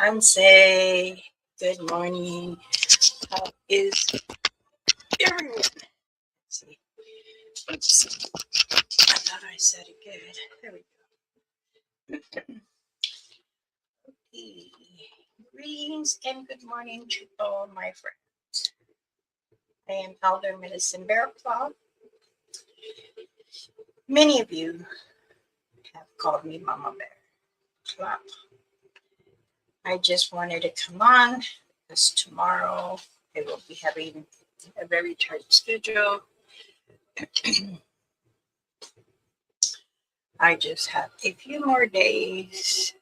Tansi, good morning. How is everyone? Let's see. Oops. I thought I said it good. There we go. Okay. Greetings and good morning to all my friends. I am Elder Medicine Bear Claw. Many of you have called me Mama Bear Claw. I just wanted to come on because tomorrow I will be having a very tight schedule. I just have a few more days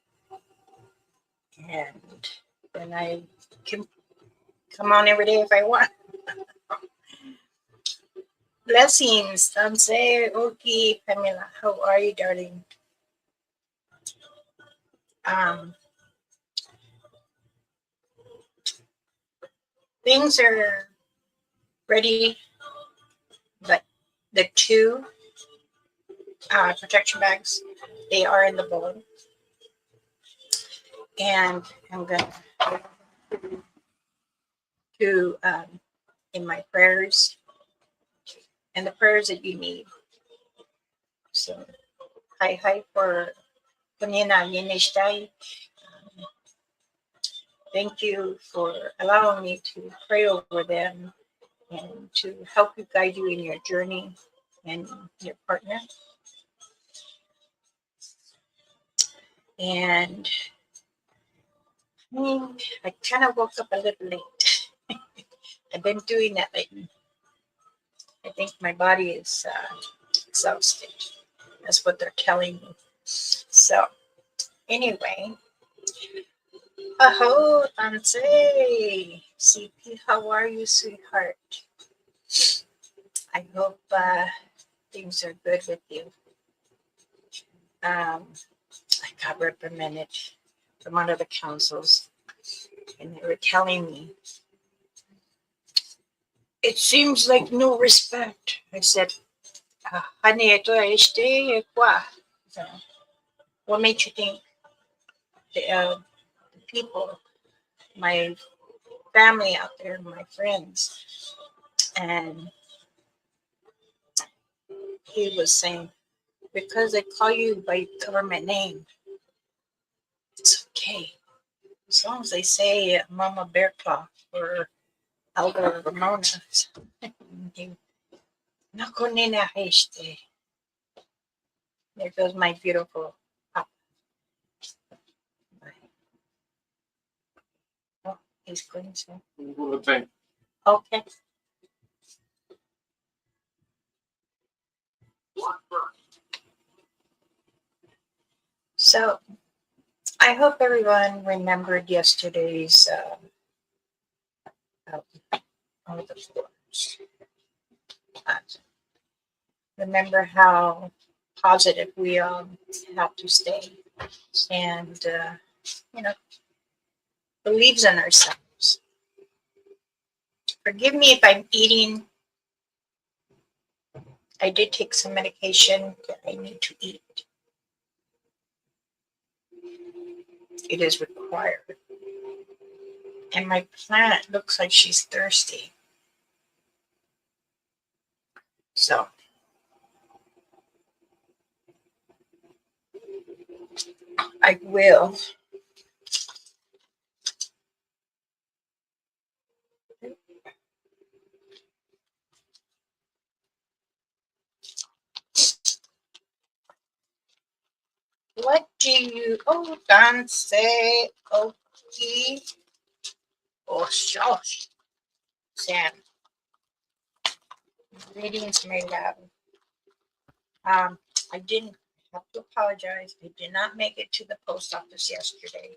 and then I can come on every day if I want. Blessings, Tansi, Oki, Pamela. How are you, darling? Things are ready, but the two protection bags, they are in the bowl. And I'm going to in my prayers and the prayers that you need. So, hi for Kanina Yenishtai. Thank you for allowing me to pray over them and to help you guide you in your journey and your partner. And I kind of woke up a little late. I've been doing that lately. I think my body is exhausted. That's what they're telling me. So, anyway, aho, Tansi. CP, how are you, sweetheart? I hope things are good with you. I got reprimanded from one of the councils, and they were telling me, it seems like no respect. I said, honey, what made you think the people, my family out there, my friends? And he was saying, because they call you by government name, it's okay. As long as they say Mama Bear Claw or Elder Ramona. There goes my beautiful pop. Oh, he's going to. Okay. So, I hope everyone remembered yesterday's the floors. Remember how positive we have to stay, and believes in ourselves. Forgive me if I'm eating. I did take some medication that I need to eat. It is required. And my plant looks like she's thirsty. So I will. What do you, Tansi, Oki, or Shosh, Sam? Greetings, my love. I didn't have to apologize. I did not make it to the post office yesterday.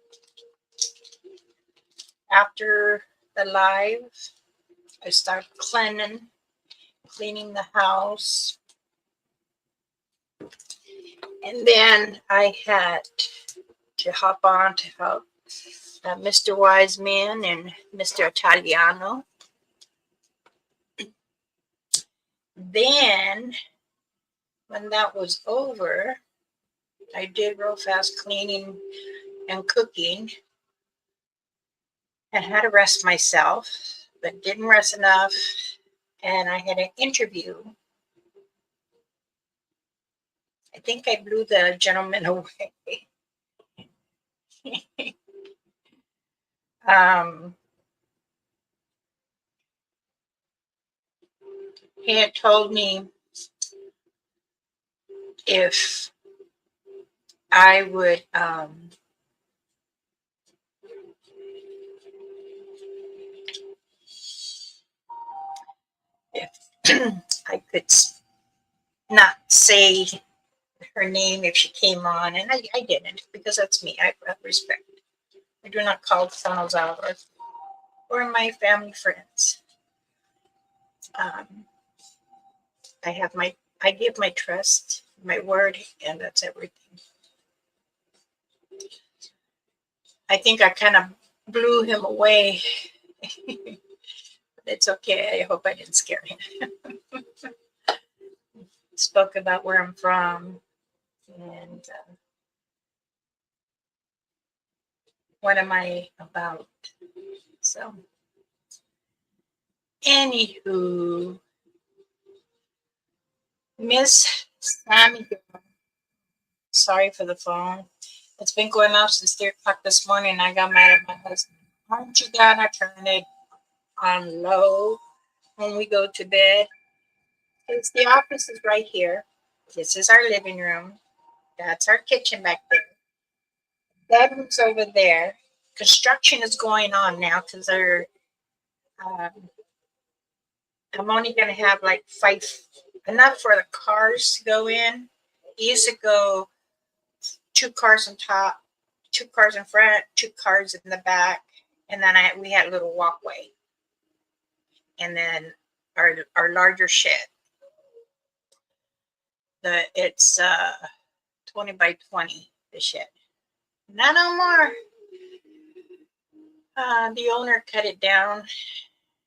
After the live, I started cleaning the house. And then I had to hop on to help Mr. Wiseman and Mr. Italiano. Then, when that was over, I did real fast cleaning and cooking. and had to rest myself, but didn't rest enough. And I had an interview. I think I blew the gentleman away. He had told me if I would if I could not say her name if she came on, and I didn't, because that's me. I have respect. I do not call someone out or my family friends. I give my trust, my word, and that's everything. I think I kind of blew him away. It's okay. I hope I didn't scare him. Spoke about where I'm from and what am I about. So, anywho, Miss Sammy, sorry for the phone. It's been going off since 3 o'clock this morning. I got mad at my husband. Aren't you gonna turn it on low when we go to bed? Because the office is right here. This is our living room. That's our kitchen back there. Bedroom's over there. Construction is going on now because they're. I'm only gonna have like 5, enough for the cars to go in. It used to go 2 cars on top, 2 cars in front, 2 cars in the back, and then we had a little walkway, and then our larger shed. It's 20 by 20, the shed. Not no more. The owner cut it down.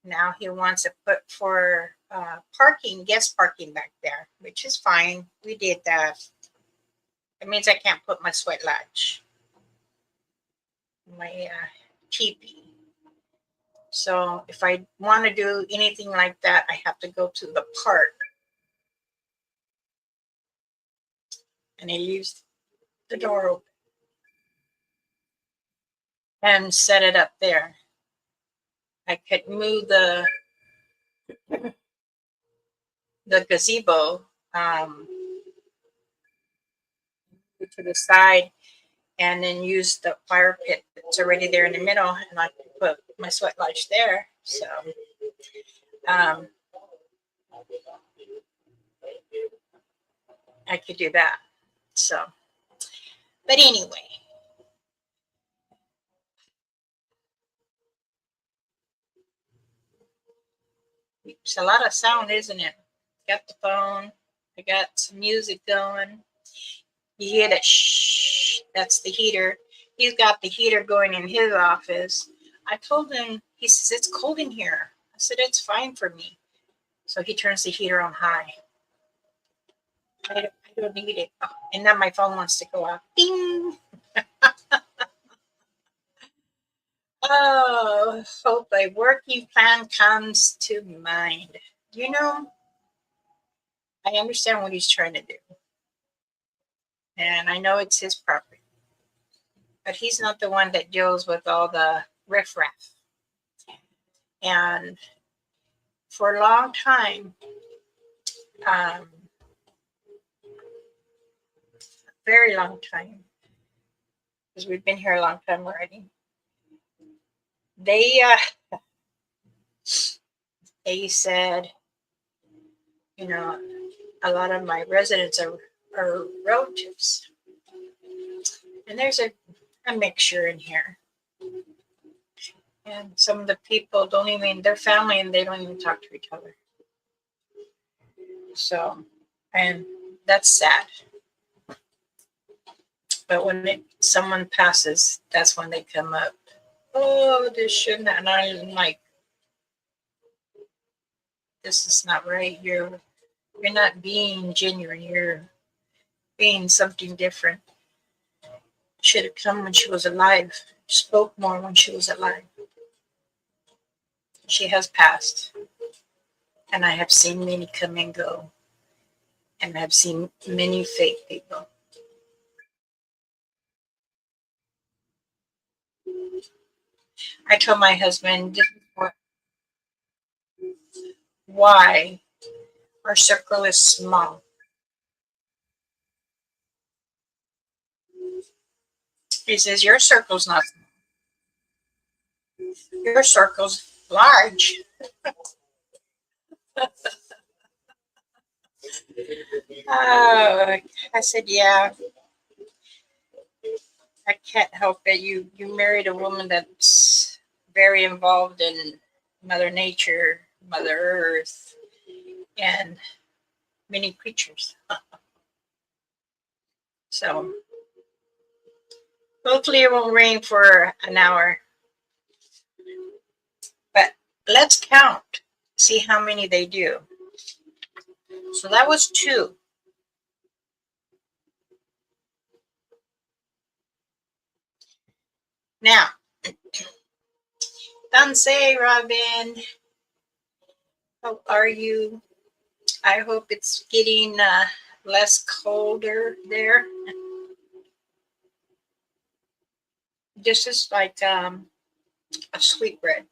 Now he wants to put for parking, guest parking back there, which is fine. We did that. It means I can't put my sweat lodge, my teepee. So if I want to do anything like that, I have to go to the park. And he leaves the door open and set it up there. I could move the gazebo to the side and then use the fire pit that's already there in the middle, and I could put my sweat lodge there. So I could do that. So, but anyway. It's a lot of sound, isn't it? Got the phone. I got some music going. You hear that shh, that's the heater. He's got the heater going in his office. I told him, he says, it's cold in here. I said, it's fine for me. So he turns the heater on high. I don't need it. Oh, and then my phone wants to go off. Ding! Oh, hope a working plan comes to mind. You know, I understand what he's trying to do. And I know it's his property. But he's not the one that deals with all the riffraff. And for a long time, very long time, because we've been here a long time already, they said, you know, a lot of my residents are relatives. And there's a mixture in here. And some of the people don't even, they're family and they don't even talk to each other. So, and that's sad. But when someone passes, that's when they come up. Oh, this shouldn't. And I'm like, this is not right. You're not being genuine. You're being something different. Should have come when she was alive. Spoke more when she was alive. She has passed, and I have seen many come and go, and I've seen many fake people. I told my husband, this is why our circle is small. He says, your circle's not small. Your circle's large. I said, yeah, I can't help it. You married a woman that's very involved in Mother Nature, Mother Earth, and many creatures. So hopefully it won't rain for an hour. But let's count, see how many they do. So that was 2. Now, Tansi, Robin, how are you? I hope it's getting less colder there. This is like a sweet bread.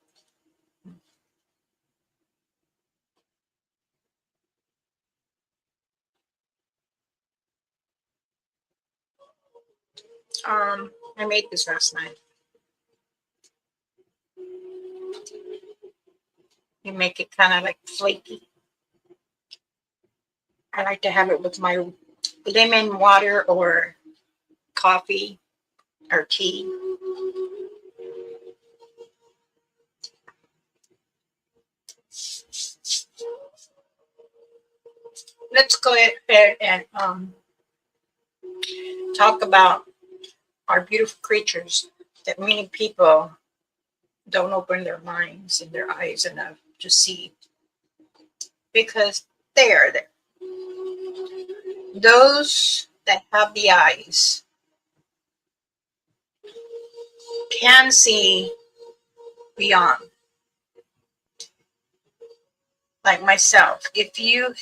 I made this last night. You make it kind of like flaky. I like to have it with my lemon water or coffee or tea. Let's go ahead and talk about our beautiful creatures that many people don't open their minds and their eyes enough to see because they are there. Those that have the eyes can see beyond. Like myself, if you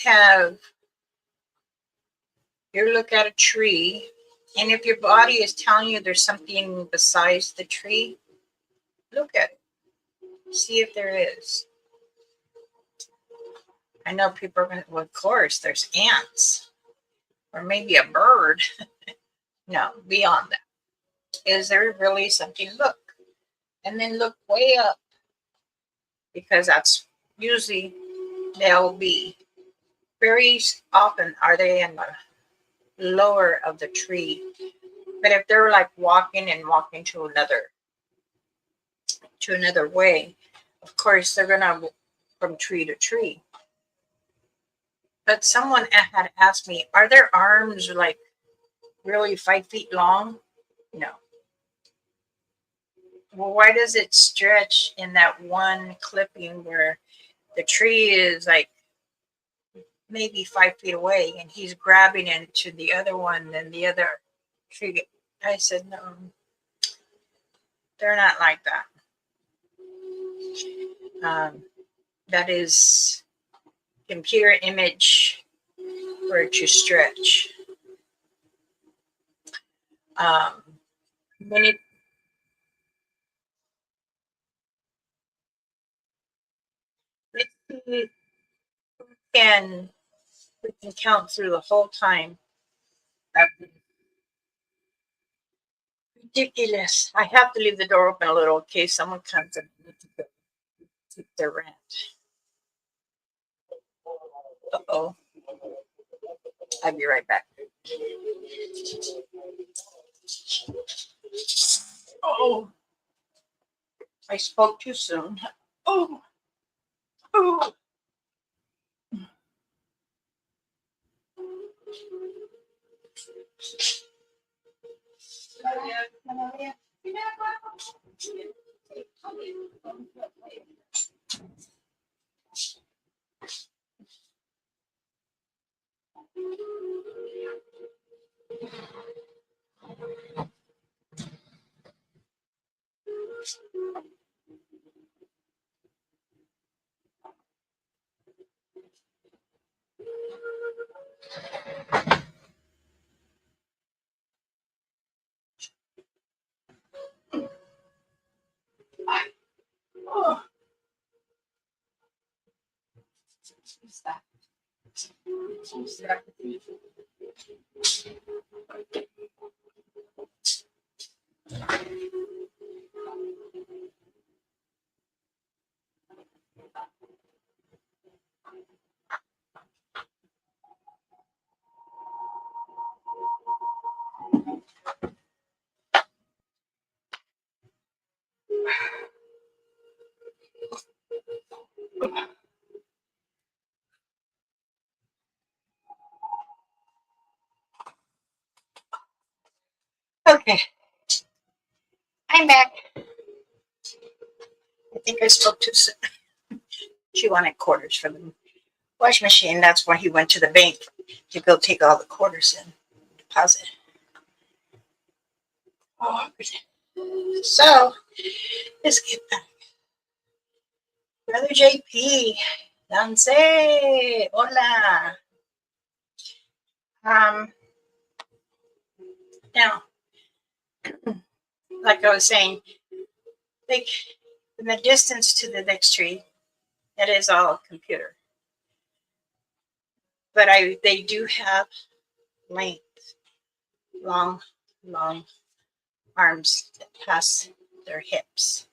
look at a tree, and if your body is telling you there's something besides the tree, look at it. See if there is. I know people are going to, well, of course, there's ants or maybe a bird. No, beyond that. Is there really something? Look. And then look way up because that's usually they'll be very often are they in the lower of the tree. But if they're like walking and walking to another way, of course they're gonna from tree to tree. But someone had asked me, are their arms like really 5 feet long? No. Well, why does it stretch in that one clipping where the tree is like maybe 5 feet away and he's grabbing into the other one and the other tree? I said, no, they're not like that. That is computer image for it to stretch. Many we can we can count through the whole time. That's ridiculous. I have to leave the door open a little in case someone comes and keep their rent. Uh-oh. I'll be right back. Oh, I spoke too soon. Oh, oh. está. Okay, I'm back. I think I spoke too soon. She wanted quarters from the wash machine. That's why he went to the bank to go take all the quarters in, deposit. Oh, so let's get back. Brother JP, Tansi, hola. Now, like I was saying, like in the distance to the next tree, that is all computer. But they do have length, long arms that pass their hips.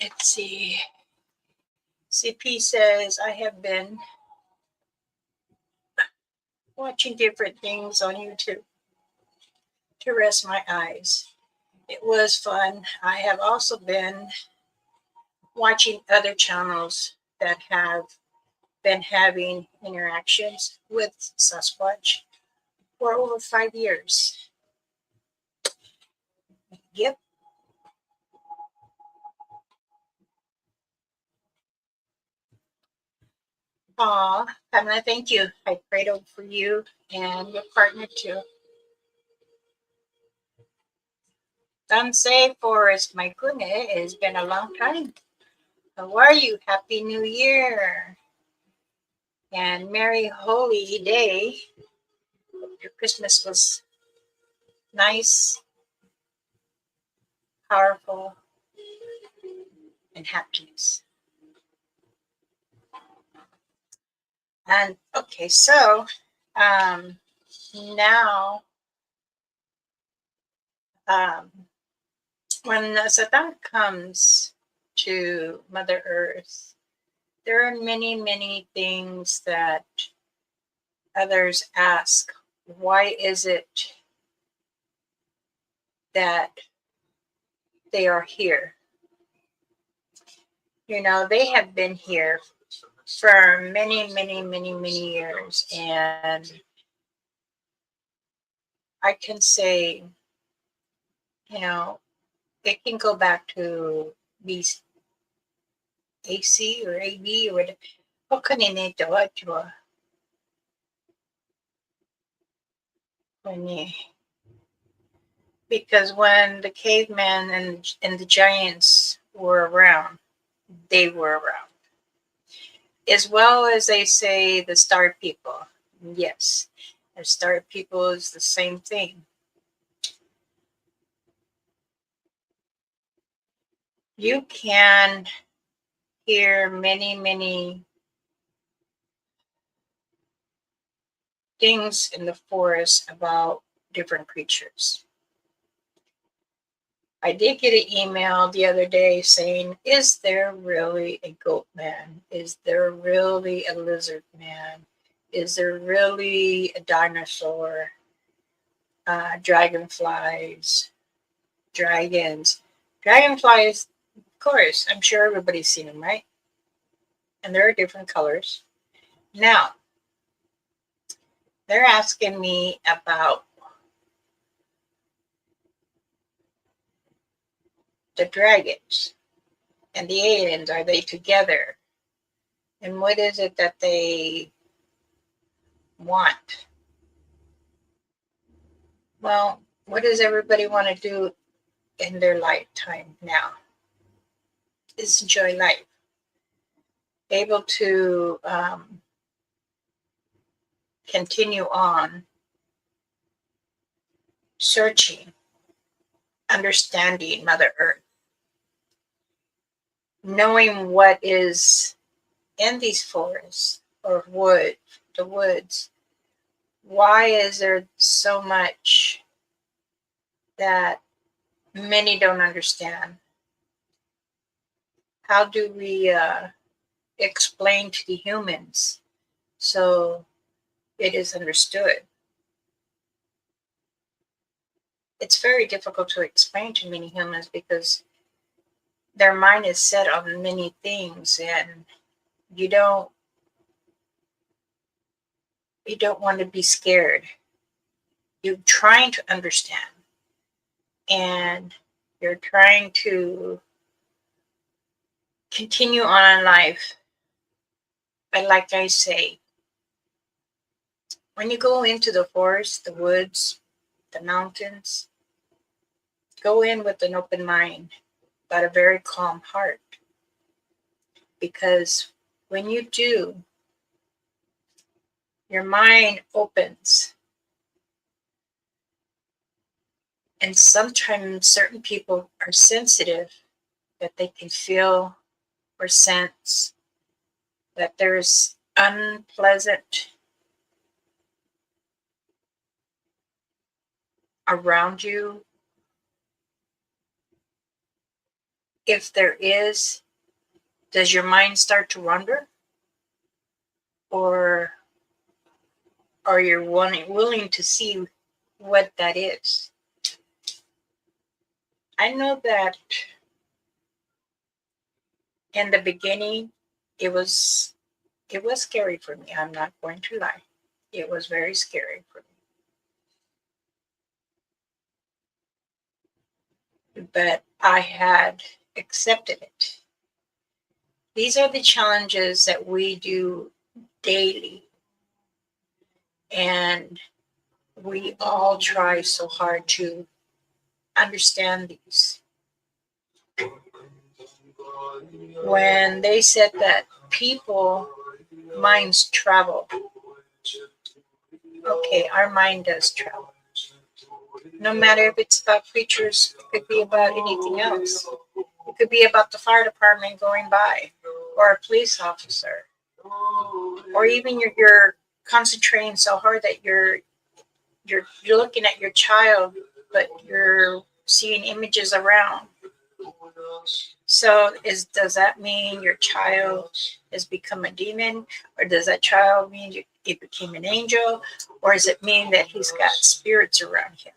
Let's see. CP says, I have been watching different things on YouTube to rest my eyes. It was fun. I have also been watching other channels that have been having interactions with Sasquatch for over 5 years. Yep. Aw, Pamela, thank you. I prayed over for you and your partner too. Tansi Forest, my goodness, it's been a long time. How are you? Happy New Year. And Merry Holy Day. Hope your Christmas was nice, powerful, and happiness. And okay, so now when Satan comes to Mother Earth, there are many things that others ask. Why is it that they are here? You know, they have been here for many years, and I can say, you know, it can go back to BC, AC or AB or whatever. Because when the cavemen and the giants were around, they were around. As well as they say the star people. Yes, the star people is the same thing. You can hear many things in the forest about different creatures. I did get an email the other day saying, is there really a goat man? Is there really a lizard man? Is there really a dinosaur? Dragonflies, dragons. Dragonflies, of course, I'm sure everybody's seen them, right? And there are different colors. Now, they're asking me about the dragons and the aliens. Are they together? And what is it that they want? Well, what does everybody want to do in their lifetime now? Is enjoy life. Able to continue on searching, understanding Mother Earth, knowing what is in these forests or the woods, why is there so much that many don't understand? How do we explain to the humans so it is understood? It's very difficult to explain to many humans because their mind is set on many things, and you don't want to be scared. You're trying to understand, and you're trying to continue on in life. But like I say, when you go into the forest, the woods, the mountains, go in with an open mind, but a very calm heart. Because when you do, your mind opens. And sometimes certain people are sensitive that they can feel or sense that there's unpleasant around you. If there is, does your mind start to wander? Or are you willing to see what that is? I know that in the beginning, it was scary for me. I'm not going to lie. It was very scary for me. But I had accepted it. These are the challenges that we do daily. And we all try so hard to understand these. When they said that people minds travel, okay, our mind does travel. No matter if it's about creatures, it could be about anything else. It could be about the fire department going by, or a police officer, or even you're concentrating so hard that you're looking at your child, but you're seeing images around. So does that mean your child has become a demon, or does that child mean it became an angel, or does it mean that he's got spirits around him?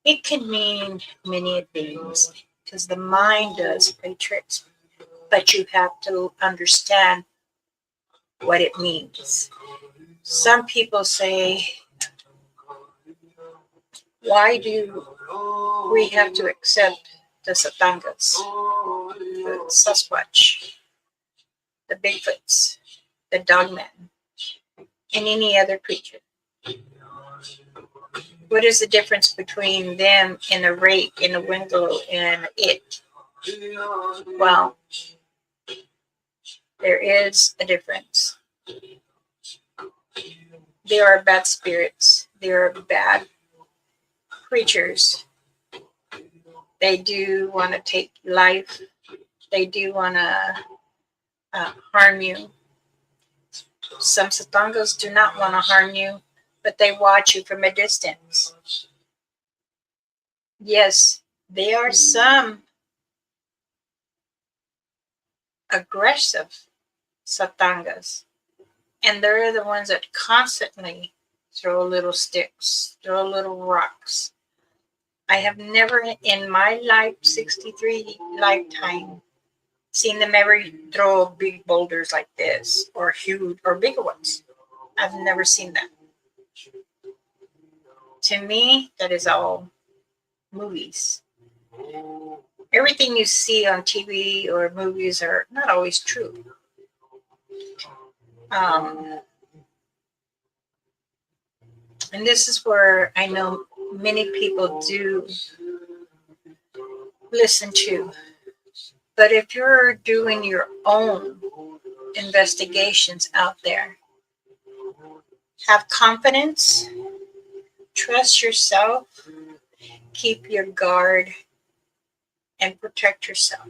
It can mean many things because the mind does play tricks, but you have to understand what it means. Some people say, why do we have to accept the SMUDGEs, the Sasquatch, the Bigfoots, the Dogmen, and any other creature? What is the difference between them and a rake and a window and it? Well, there is a difference. They are bad spirits. They are bad creatures. They do want to take life. They do want to harm you. Some SMUDGEs do not want to harm you, but they watch you from a distance. Yes, there are some aggressive SMUDGEs, and they're the ones that constantly throw little sticks, throw little rocks. I have never in my life, 63 lifetime, seen them ever throw big boulders like this, or huge, or bigger ones. I've never seen that. To me, that is all movies. Everything you see on TV or movies are not always true. And this is where I know many people do listen to. But if you're doing your own investigations out there, have confidence, trust yourself, keep your guard, and protect yourself.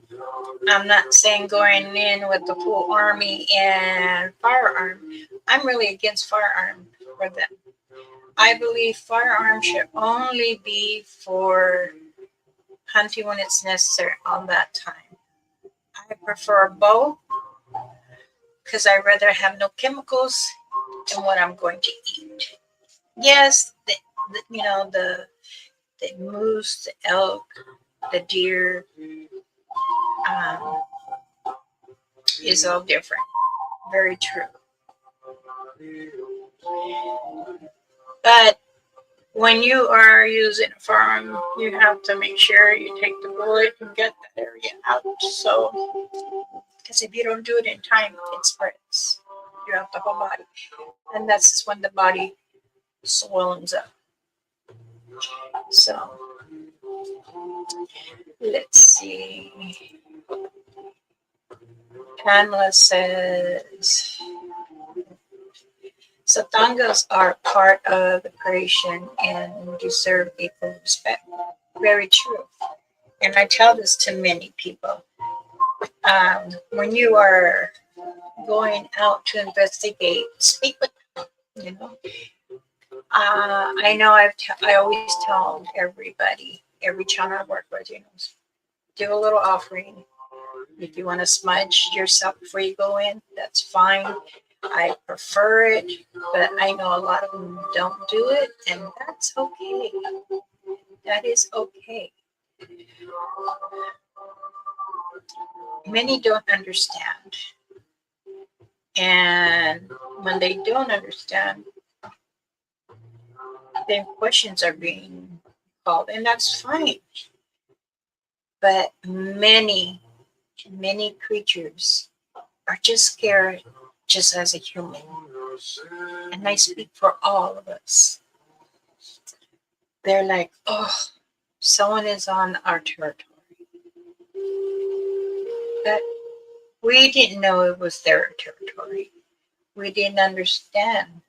I'm not saying going in with the full army and firearm. I'm really against firearm for them. I believe firearms should only be for hunting when it's necessary on that time. I prefer a bow because I'd rather have no chemicals in what I'm going to eat. Yes, the moose, the elk, the deer um, is all different. Very true. But when you are using a firearm, you have to make sure you take the bullet and get that area out. So, because if you don't do it in time, it spreads throughout the whole body. And that's when the body swells up. So, let's see. Pamela says, Satangas are part of the creation and deserve equal respect. Very true. And I tell this to many people. When you are going out to investigate, speak with them, you know. I know I always tell everybody, every channel I work with, do a little offering. If you want to smudge yourself before you go in, that's fine. I prefer it, but I know a lot of them don't do it, and that's okay. That is okay. Many don't understand. And when they don't understand, then questions are being called, and that's fine. But many creatures are just scared, just as a human. And I speak for all of us. They're like, oh, someone is on our territory. But we didn't know it was their territory. We didn't understand,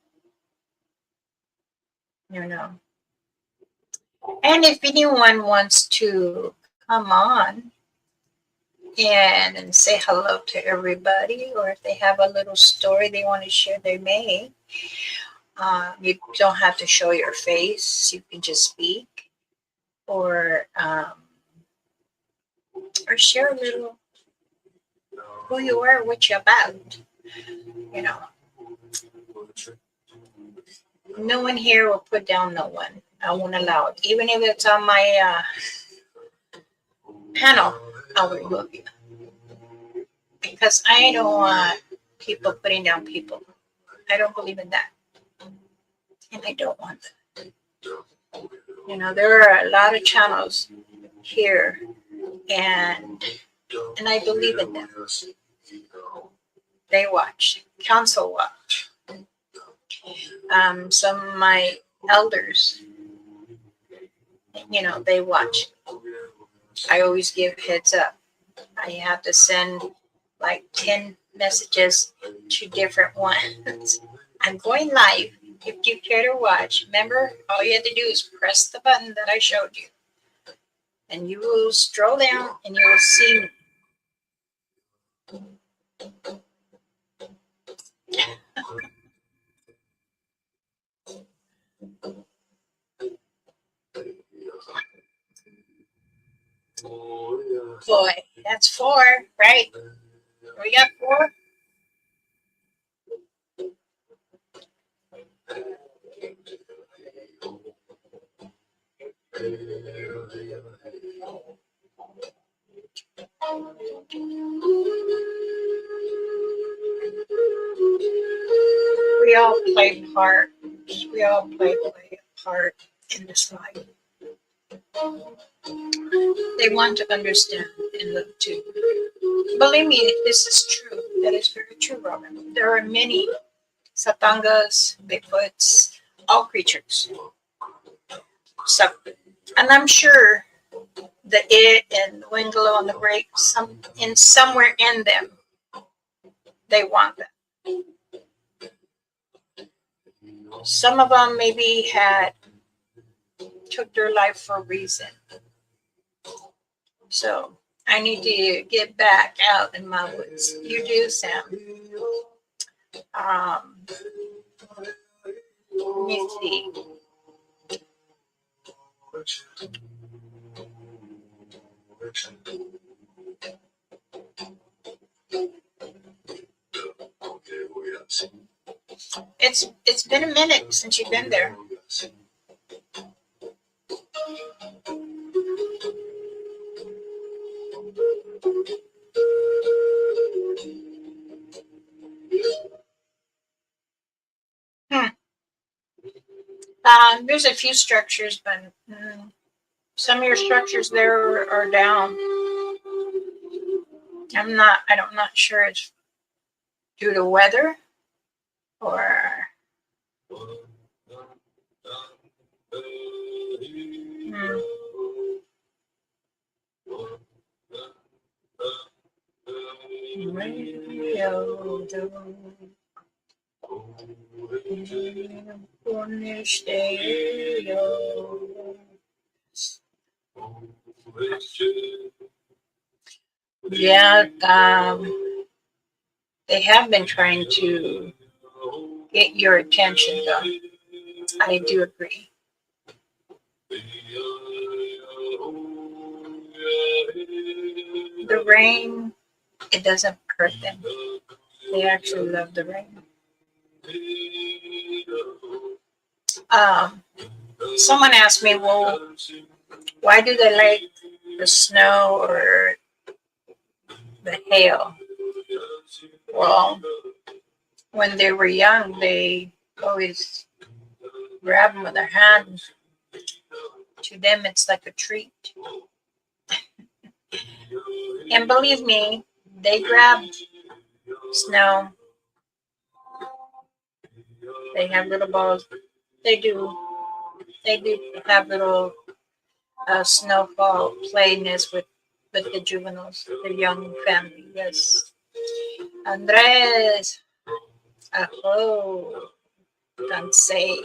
And if anyone wants to come on and say hello to everybody, or if they have a little story they want to share, they may. You don't have to show your face. You can just speak, or share a little who you are, what you're about. No one here will put down no one. I won't allow it. Even if it's on my panel, I'll remove you. Because I don't want people putting down people. I don't believe in that. And I don't want that. There are a lot of channels here, and I believe in them. They watch, council watch. Some of my elders, they watch. I always give heads up. I have to send like 10 messages to different ones. I'm going live. If you care to watch, remember, all you have to do is press the button that I showed you. And you will stroll down and you will see me. Boy, that's 4, right? We got 4. We all play part. We all play a part in this life. They want to understand and live too. Believe me, this is true. That is very true, Robin. There are many Satangas, Bigfoots, all creatures. So, and I'm sure the it and the Wingalo and the Great, somewhere in them, they want that. Some of them maybe took their life for a reason. So I need to get back out in my woods. You do, Sam. Let me see. It's been a minute since you've been there. There's a few structures, but some of your structures there are down. I'm not sure it's due to weather or yeah, they have been trying to get your attention, though. I do agree. The rain, it doesn't hurt them. They actually love the rain. Someone asked me, well, why do they like the snow or the hail? Well, when they were young, they always grab them with their hands. To them, it's like a treat. And believe me, they grab snow. They have little balls. They do have little snowfall playiness with the juveniles, the young family. Yes. Andres. Aho. Tansi.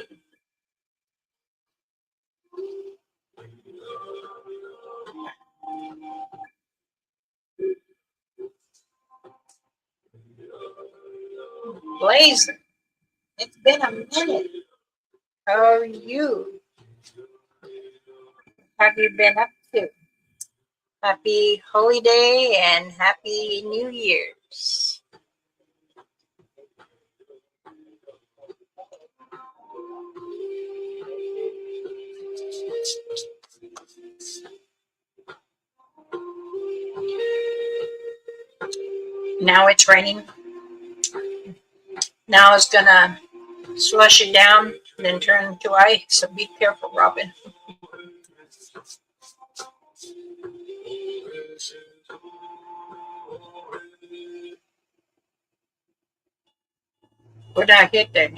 Blazer. It's been a minute. How are you? Have you been up to? Happy holiday and happy New Year's. Now it's raining. Now it's gonna slush it down, then turn to ice. So be careful, Robin. What did I hit there?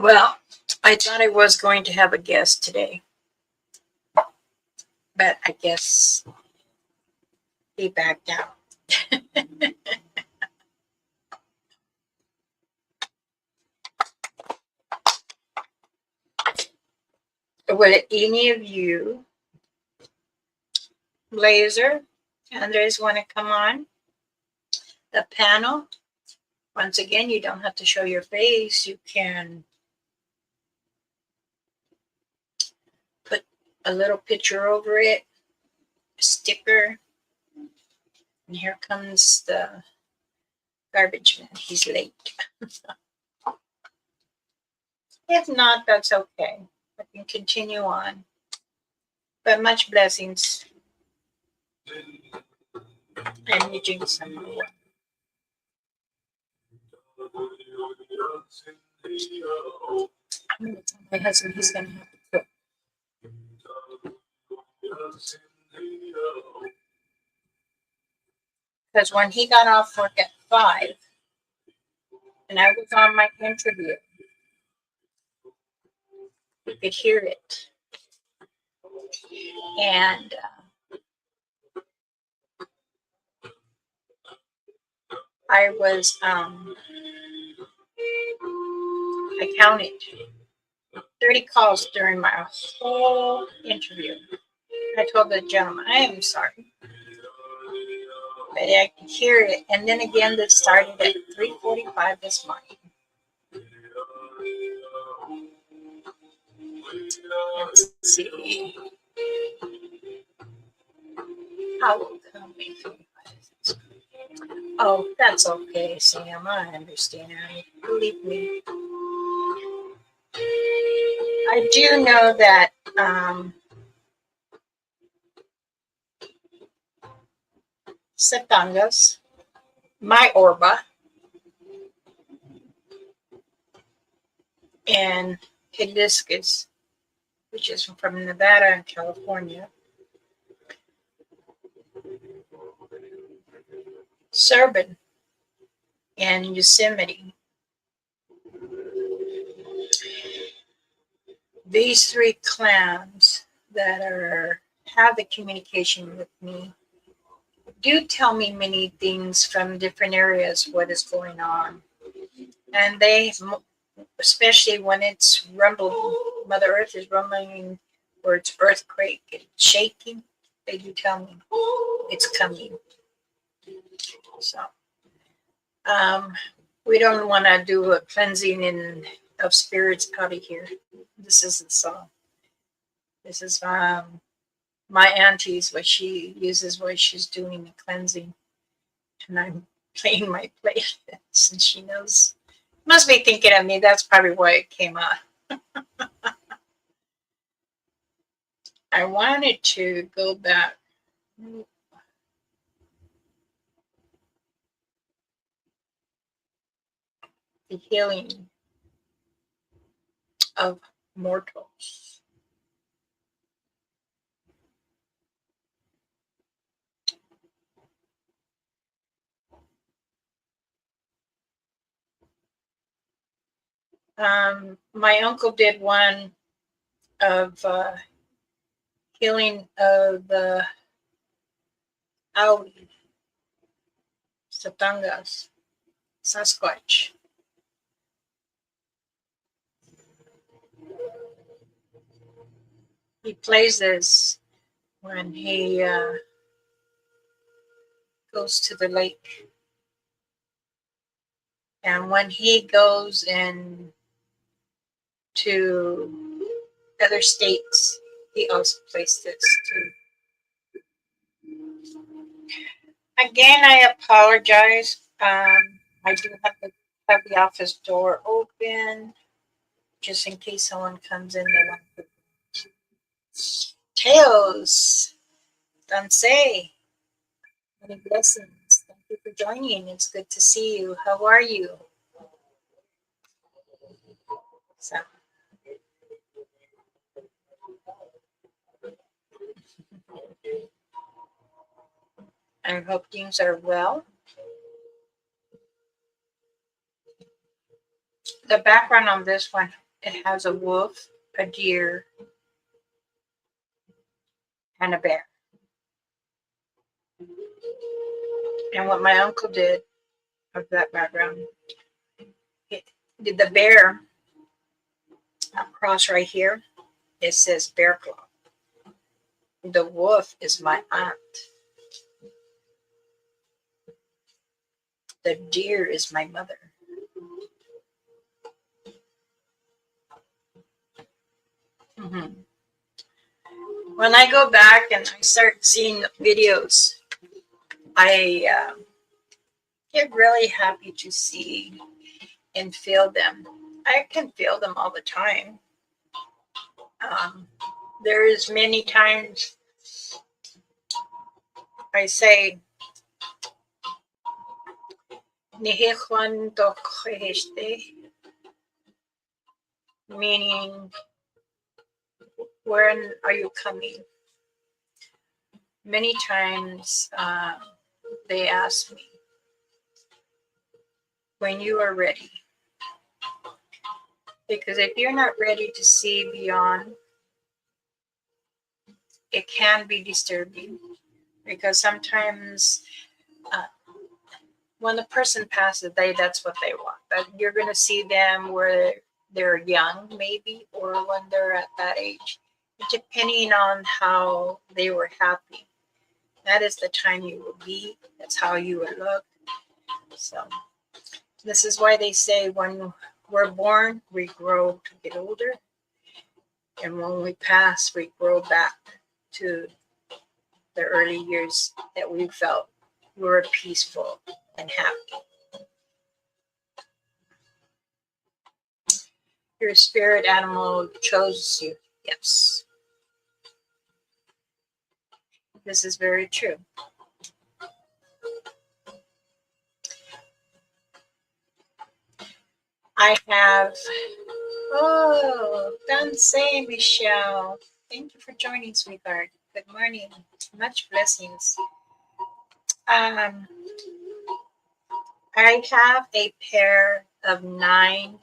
Well, I thought I was going to have a guest today, but I guess he backed out. Would any of you, Blazer, Andres, want to come on the panel? Once again, you don't have to show your face. You can put a little picture over it, a sticker. And here comes the garbage man. He's late. If not, that's okay. I can continue on. But much blessings. And you drink some more. My husband, he's going to have to cook. Because when he got off work at 5, and I was on my interview, you could hear it. And I was I counted 30 calls during my whole interview. I told the gentleman, I am sorry, but I could hear it. And then again, that started at 3:45 this morning. Let's see. How will come if Oh, that's okay, Sam. I understand. Believe me. I do know that Satangas, my Orba, and Hibiscus, which is from Nevada and California, Serban, and Yosemite. These three clans that have the communication with me do tell me many things from different areas, what is going on. And they, especially when it's rumbling, Mother Earth is rumbling, or it's earthquake, it's shaking, they do tell me it's coming. So, we don't want to do a cleansing of spirits out of here. This isn't so. This is my auntie's, what she uses while she's doing the cleansing. And I'm playing my playlist, and she knows. Must be thinking of me. That's probably why it came on. I wanted to go back. The healing of mortals. My uncle did one of healing of the Aui, Satangas, Sasquatch. He plays this when he goes to the lake. And when he goes in to other states, he also plays this too. Again, I apologize. I do have the office door open just in case someone comes in. They want to. Teos, Tansi, many blessings. Thank you for joining. It's good to see you. How are you? So, I hope things are well. The background on this one, it has a wolf, a deer, and a bear. And what my uncle did of that background, it did the bear across right here. It says bear claw. The wolf is my aunt. The deer is my mother. Mm-hmm. When I go back and I start seeing videos, I get really happy to see and feel them. I can feel them all the time. There is many times I say, meaning, when are you coming? Many times they ask me, when you are ready. Because if you're not ready to see beyond, it can be disturbing. Because sometimes when the person passes, that's what they want. But you're going to see them where they're young, maybe, or when they're at that age, depending on how they were happy. That is the time you will be. That's how you will look. So this is why they say when we're born, we grow to get older. And when we pass, we grow back to the early years that we felt we were peaceful and happy. Your spirit animal chose you. Yes, this is very true. I have, oh, Tansi, Michelle. Thank you for joining, sweetheart. Good morning. Much blessings. I have a pair of 9,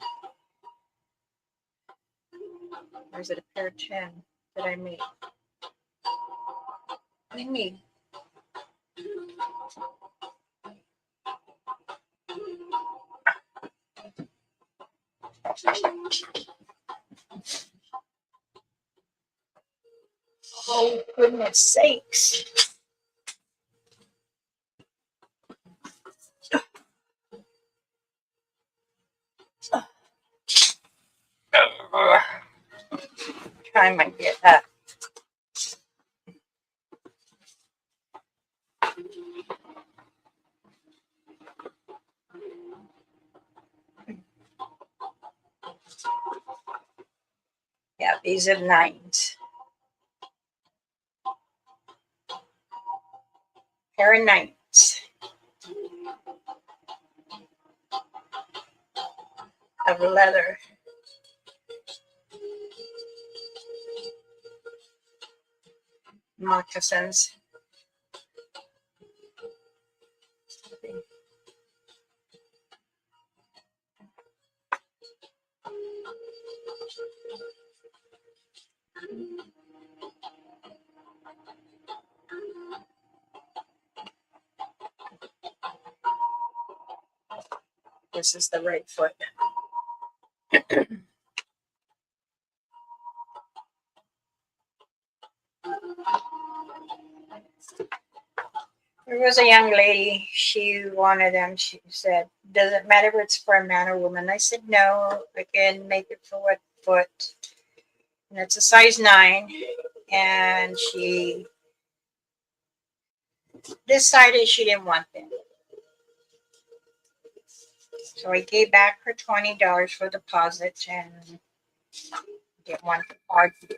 or is it a pair of 10 that I made? I made. Oh, goodness sakes. Try my get up. Yeah, these are 9s. Pair of 9s of leather. Moccasins. This is the right foot. There was a young lady, she wanted them. She said, does it matter if it's for a man or woman? I said, no, I can make it for what foot. And it's a size 9. And she decided she didn't want them. So I gave back her $20 for deposit and didn't want to argue.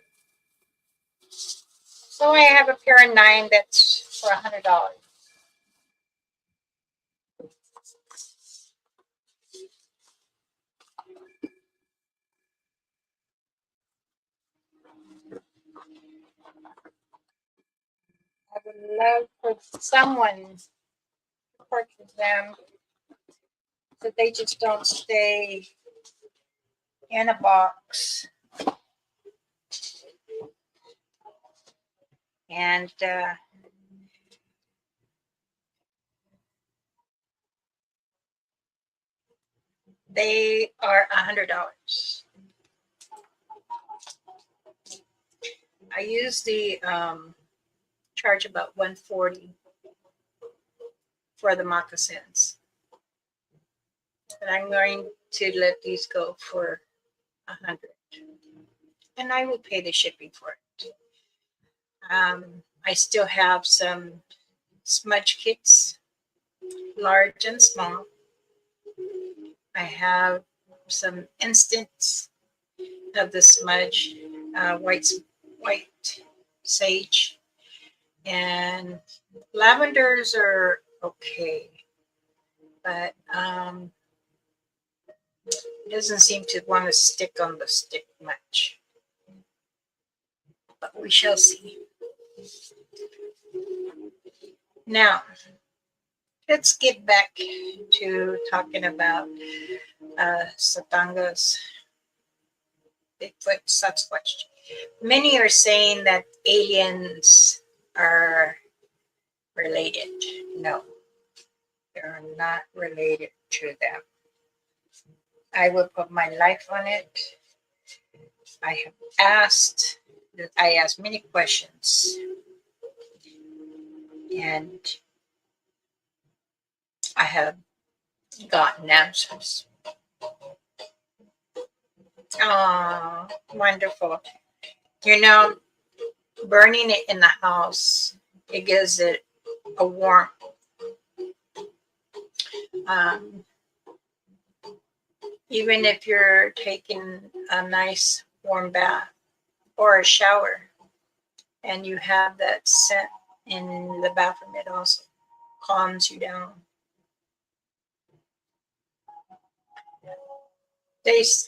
So I have a pair of 9 that's for $100. I would love for someone to purchase them so they just don't stay in a box. And they are $100. I use the charge about $140 for the moccasins. But I'm going to let these go for $100. And I will pay the shipping for it. I still have some smudge kits, large and small. I have some instants of the smudge, white sage, and lavenders are okay, but it doesn't seem to want to stick on the stick much. But we shall see. Now, let's get back to talking about Satangas, Bigfoot, Sasquatch. Many are saying that aliens are related. No, they're not related to them. I will put my life on it. I have asked, I asked many questions, and I have gotten answers. Oh, wonderful. You know, burning it in the house, it gives it a warmth. Um, Even if you're taking a nice warm bath or a shower and you have that scent in the bathroom, it also calms you down.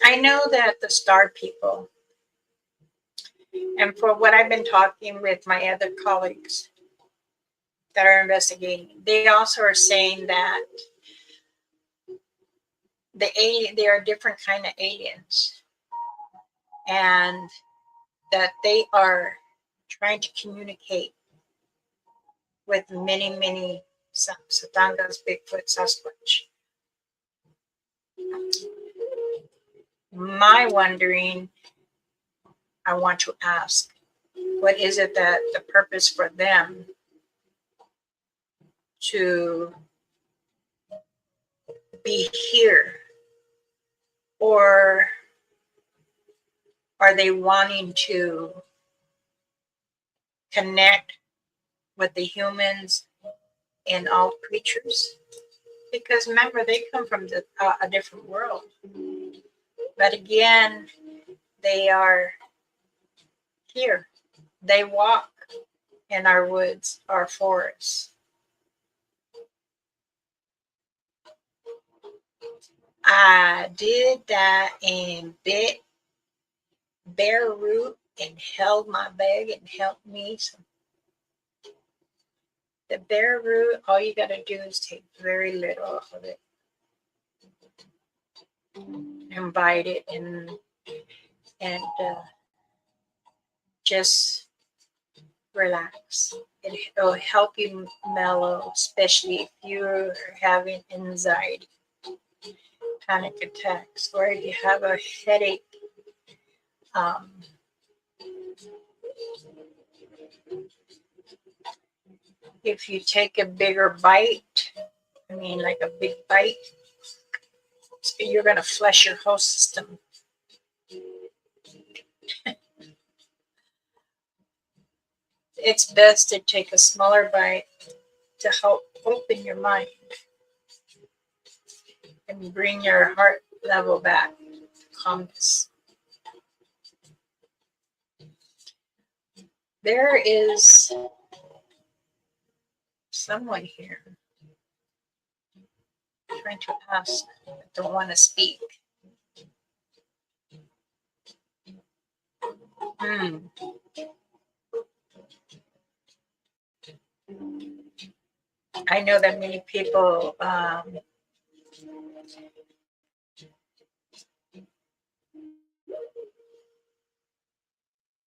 I know that the star people, and for what I've been talking with my other colleagues that are investigating, they also are saying that there are different kind of aliens, and that they are trying to communicate with many Satangas, Bigfoot, Sasquatch. My wondering, I want to ask, what is it that the purpose for them to be here? Or are they wanting to connect with the humans and all creatures? Because remember, they come from a different world. But again, they are here. They walk in our woods, our forests. I did that and bit bare root and held my bag and helped me. So the bare root, all you got to do is take very little of it and bite it and just relax. It'll help you mellow, especially if you're having anxiety, panic attacks, or if you have a headache. Um, if you take a bigger bite, I mean, like a big bite, you're going to flush your whole system. It's best to take a smaller bite to help open your mind and bring your heart level back to calmness. There is someone here trying to ask, but don't want to speak. I know that many people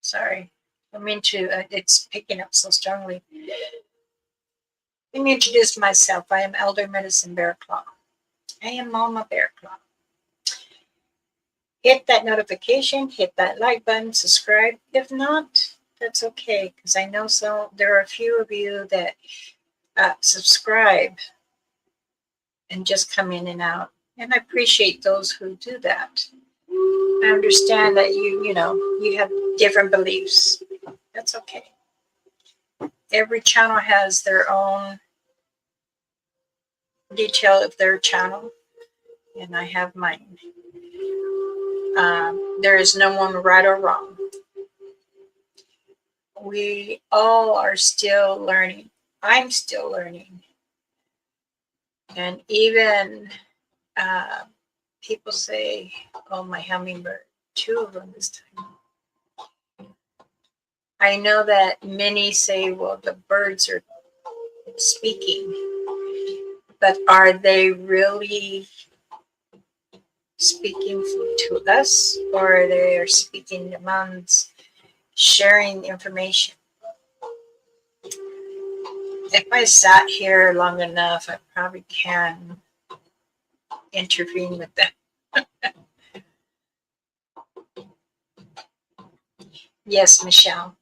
sorry, it's picking up so strongly. Let me introduce myself. I am Elder Medicine Bear Claw. I am Mama Bear Claw. Hit that notification, hit that like button, subscribe. If not, that's okay, because I know there are a few of you that subscribe and just come in and out. And I appreciate those who do that. I understand that you have different beliefs. That's okay. Every channel has their own detail of their channel, and I have mine. There is no one right or wrong. We all are still learning. I'm still learning. And even people say, oh, my hummingbird, 2 of them this time. I know that many say, well, the birds are speaking, but are they really speaking to us, or they are speaking amongst sharing information? If I sat here long enough, I probably can intervene with them. Yes, Michelle.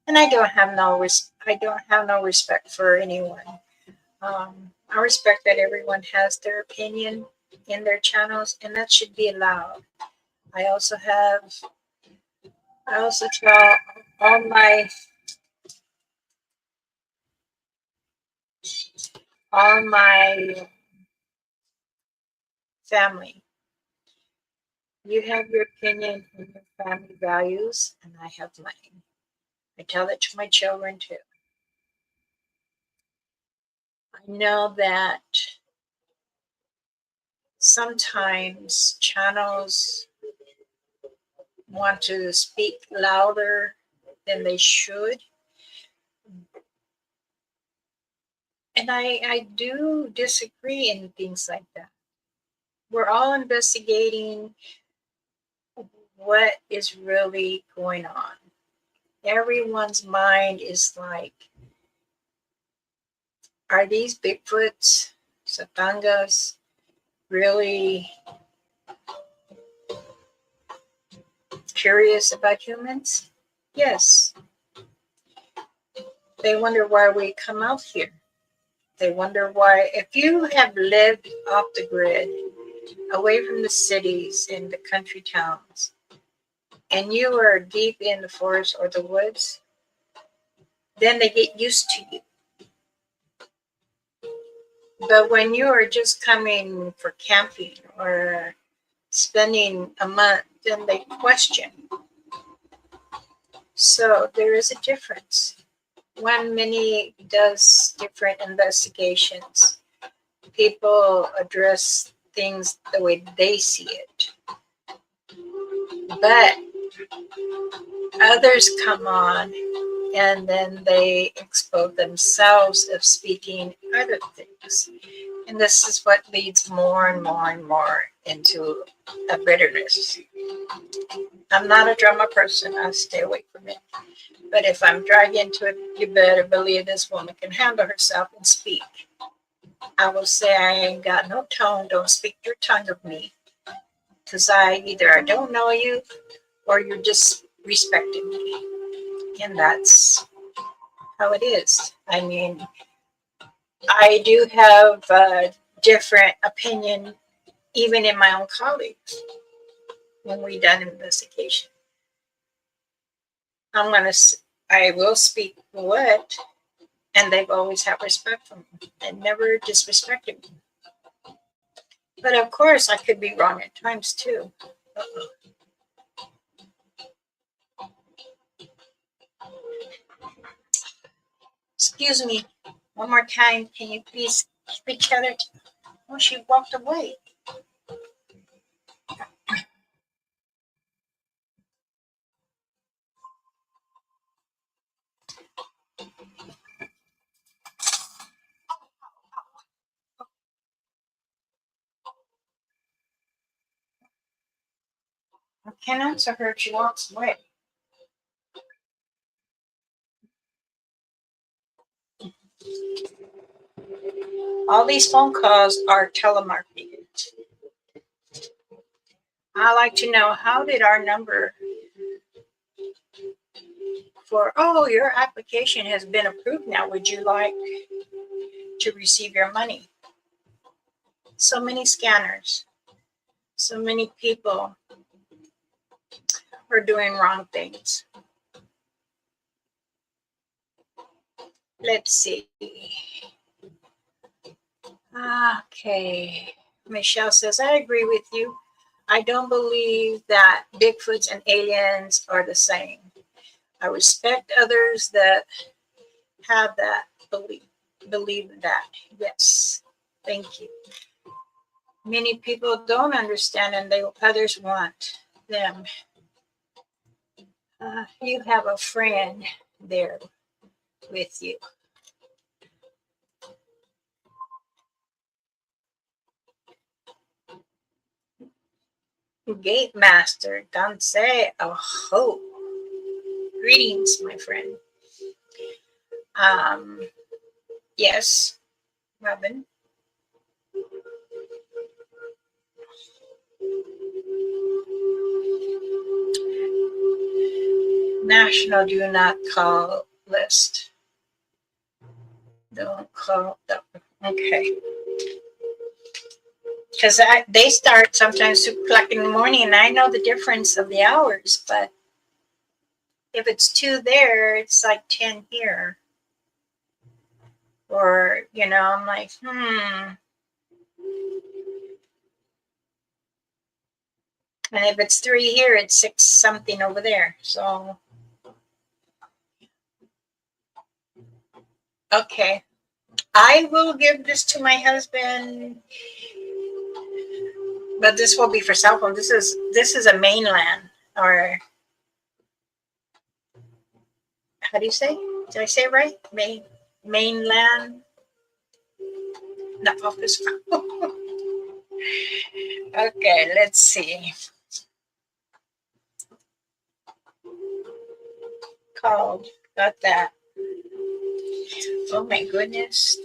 And I don't have no respect for anyone. I respect that everyone has their opinion in their channels, and that should be allowed. I also have, I also tell all my family, you have your opinion and your family values, and I have mine. I tell it to my children too. I know that sometimes channels want to speak louder than they should. And I do disagree in things like that. We're all investigating what is really going on. Everyone's mind is like, are these Bigfoots, Satangas, really curious about humans? Yes. They wonder why we come out here. They wonder why, if you have lived off the grid, away from the cities and the country towns, and you are deep in the forest or the woods, then they get used to you. But when you are just coming for camping or spending a month, then they question. So there is a difference. When many does different investigations, people address things the way they see it. But others come on and then they expose themselves of speaking other things. And this is what leads more and more and more into a bitterness. I'm not a drama person. I stay away from it. But if I'm dragged into it, you better believe this woman can handle herself and speak. I will say I ain't got no tone. Don't speak your tongue of me. Because I don't know you or you're just respecting me. And that's how it is. I mean, I do have a different opinion even in my own colleagues when we done investigation. I will speak what, and they've always had respect for me and never disrespected me. But of course, I could be wrong at times too. Uh-oh. Excuse me, one more time. Can you please keep each other? Oh, she walked away. I can't answer her. She walks away. All these phone calls are telemarketed. I like to know, how did our number for, oh, your application has been approved now. Would you like to receive your money? So many scanners, so many people are doing wrong things. Let's see. Okay. Michelle says, I agree with you. I don't believe that Bigfoots and aliens are the same. I respect others that have that believe that. Yes. Thank you. Many people don't understand and others want them. You have a friend there with you. Gate Master, Tansi, ho. Greetings, my friend. Yes, Robin. national do not call list. Don't call them. Okay. Because they start sometimes 2 o'clock in the morning, and I know the difference of the hours, but if it's 2 there, it's like 10 here. Or, you know, I'm like, And if it's 3 here, it's 6 something over there. So, okay. I will give this to my husband, but this will be for cell phone. This is a mainland, or how do you say? Did I say it right? Mainland, not office phone. Okay, let's see. Called, got that. Oh my goodness,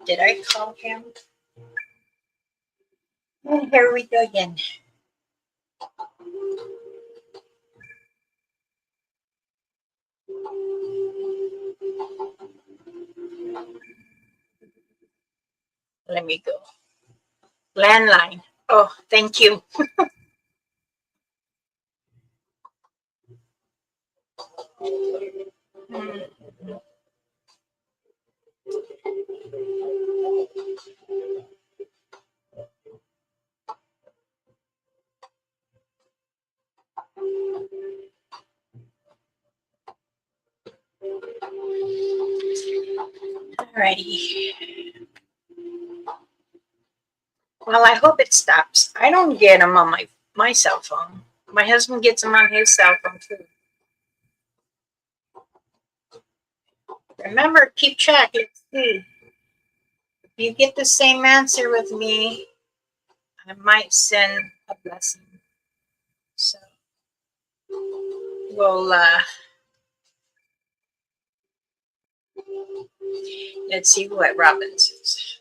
did I call him? And here we go again. Let me go. Landline. Oh, thank you. Alrighty. Well, I hope it stops. I don't get them on my cell phone. My husband gets them on his cell phone too. Remember, keep track. Let's see. If you get the same answer with me, I might send a blessing. So we'll let's see what Robin says.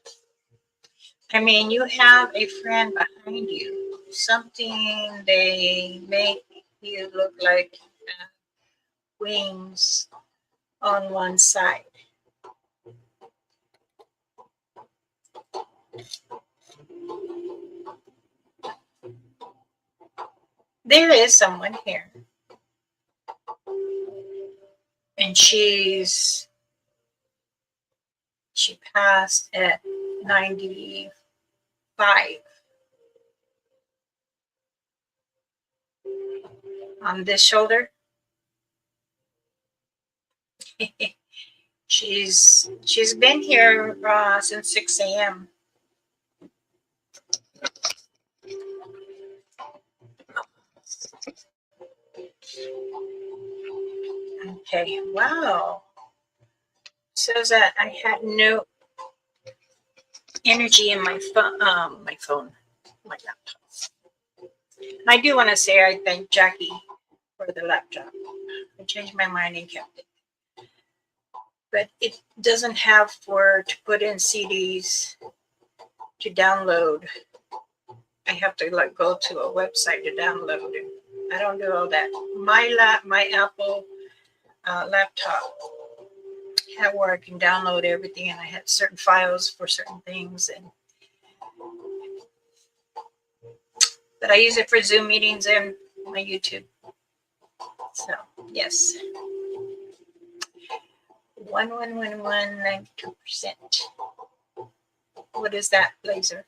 I mean, you have a friend behind you. Something they make you look like wings on one side. There is someone here. And she passed at 95. On this shoulder. she's been here since 6 a.m. Okay, wow. Says that I had no energy in my phone, my laptop. I do want to say I thank Jackie for the laptop. I changed my mind and kept it. But it doesn't have to put in CDs to download. I have to go to a website to download it. I don't do all that. My Apple laptop had where I can download everything, and I had certain files for certain things, but I use it for Zoom meetings and my YouTube. So yes, 92%. What is that, Blazer?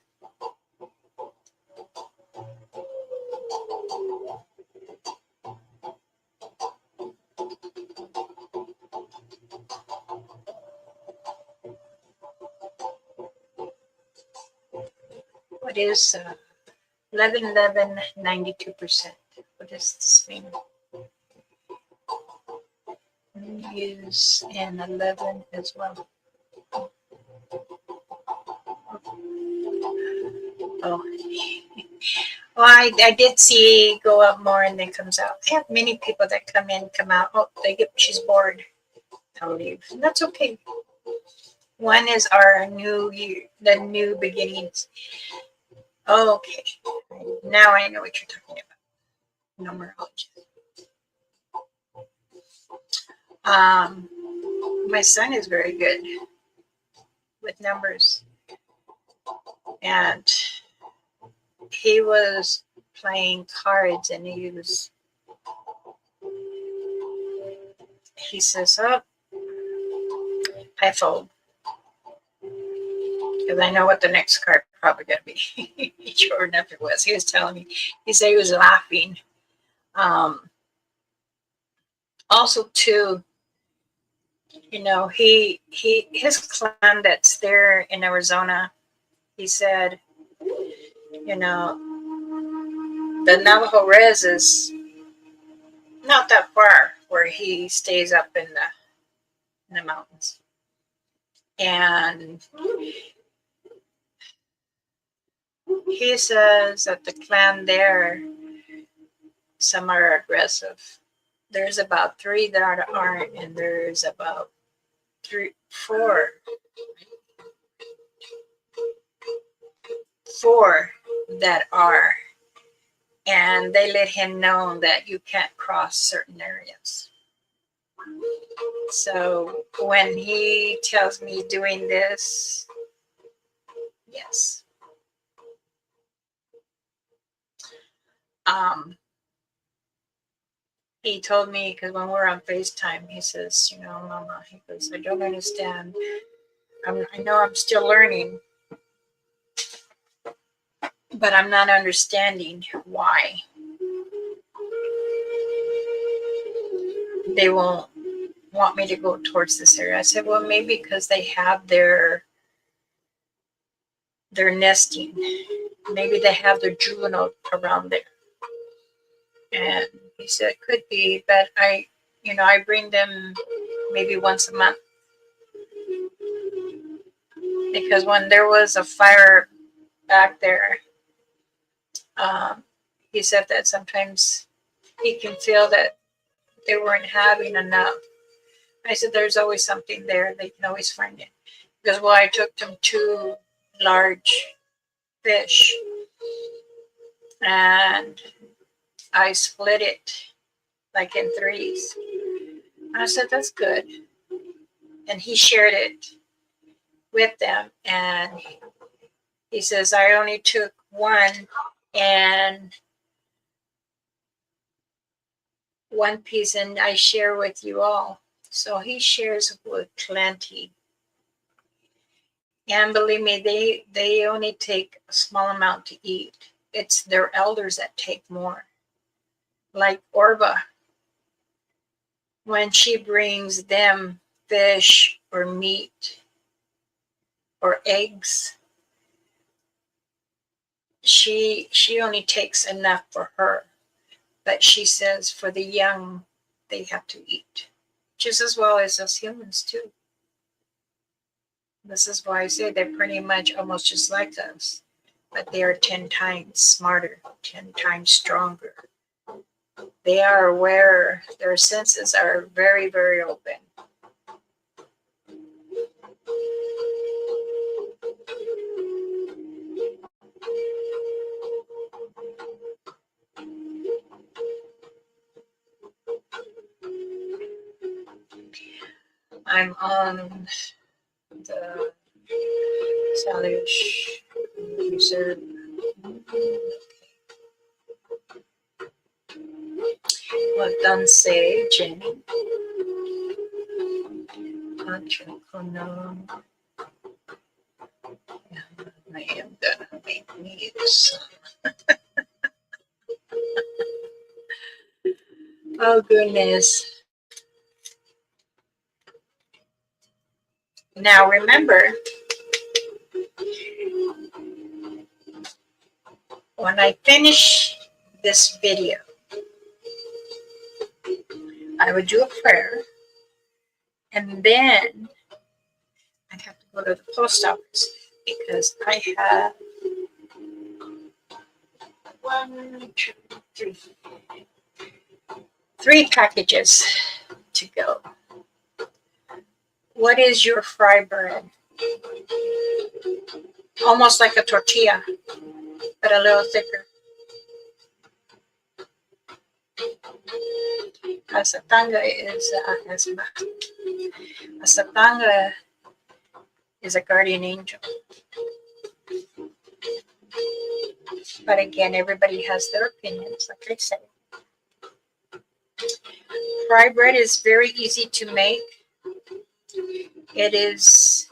What is 11, 92%? What does this mean? Use and 11 as well. Oh, well, I did see go up more and then comes out. I have many people that come in, come out. Oh, she's bored. I'll leave. And that's okay. One is our new year, the new beginnings. Okay, now I know what you're talking about. Numerology. My son is very good with numbers, and he was playing cards, and he says, "Oh, I fold," because I know what the next card probably gonna be. Sure enough, it was. He was telling me. He said he was laughing. Also, too, you know, his clan that's there in Arizona. He said, you know, the Navajo Res is not that far where he stays up in the mountains, and he says that the clan there, some are aggressive. There's about 3 that aren't, and there's about 4 that are, and they let him know that you can't cross certain areas. So when he tells me doing this, yes. He told me, because when we're on FaceTime, he says, you know, Mama, he goes, I don't understand. I know I'm still learning, but I'm not understanding why they won't want me to go towards this area. I said, well, maybe because they have their nesting. Maybe they have their juvenile around there. And he said, it could be, but I bring them maybe once a month. Because when there was a fire back there, he said that sometimes he can feel that they weren't having enough. I said, there's always something there. They can always find it. Because I took them 2 large fish, and I split it like in 3s. I said, that's good. And he shared it with them, and he says, I only took 1 and 1 piece, and I share with you all. So he shares with plenty. And believe me, they only take a small amount to eat. It's their elders that take more. Like Orba, when she brings them fish or meat or eggs, she only takes enough for her. But she says for the young, they have to eat, just as well as us humans too. This is why I say they're pretty much almost just like us, but they are 10 times smarter, 10 times stronger. They are aware, their senses are very, very open. I'm on the Salish user. Well, Tansi, Jenny. I am gonna make me some. Oh goodness. Now remember, when I finish this video, I would do a prayer, and then I have to go to the post office because I have 3 packages to go. What is your fry bread? Almost like a tortilla, but a little thicker. Asatanga is Asatanga is a guardian angel. But again, everybody has their opinions, like I said. Fry bread is very easy to make. It is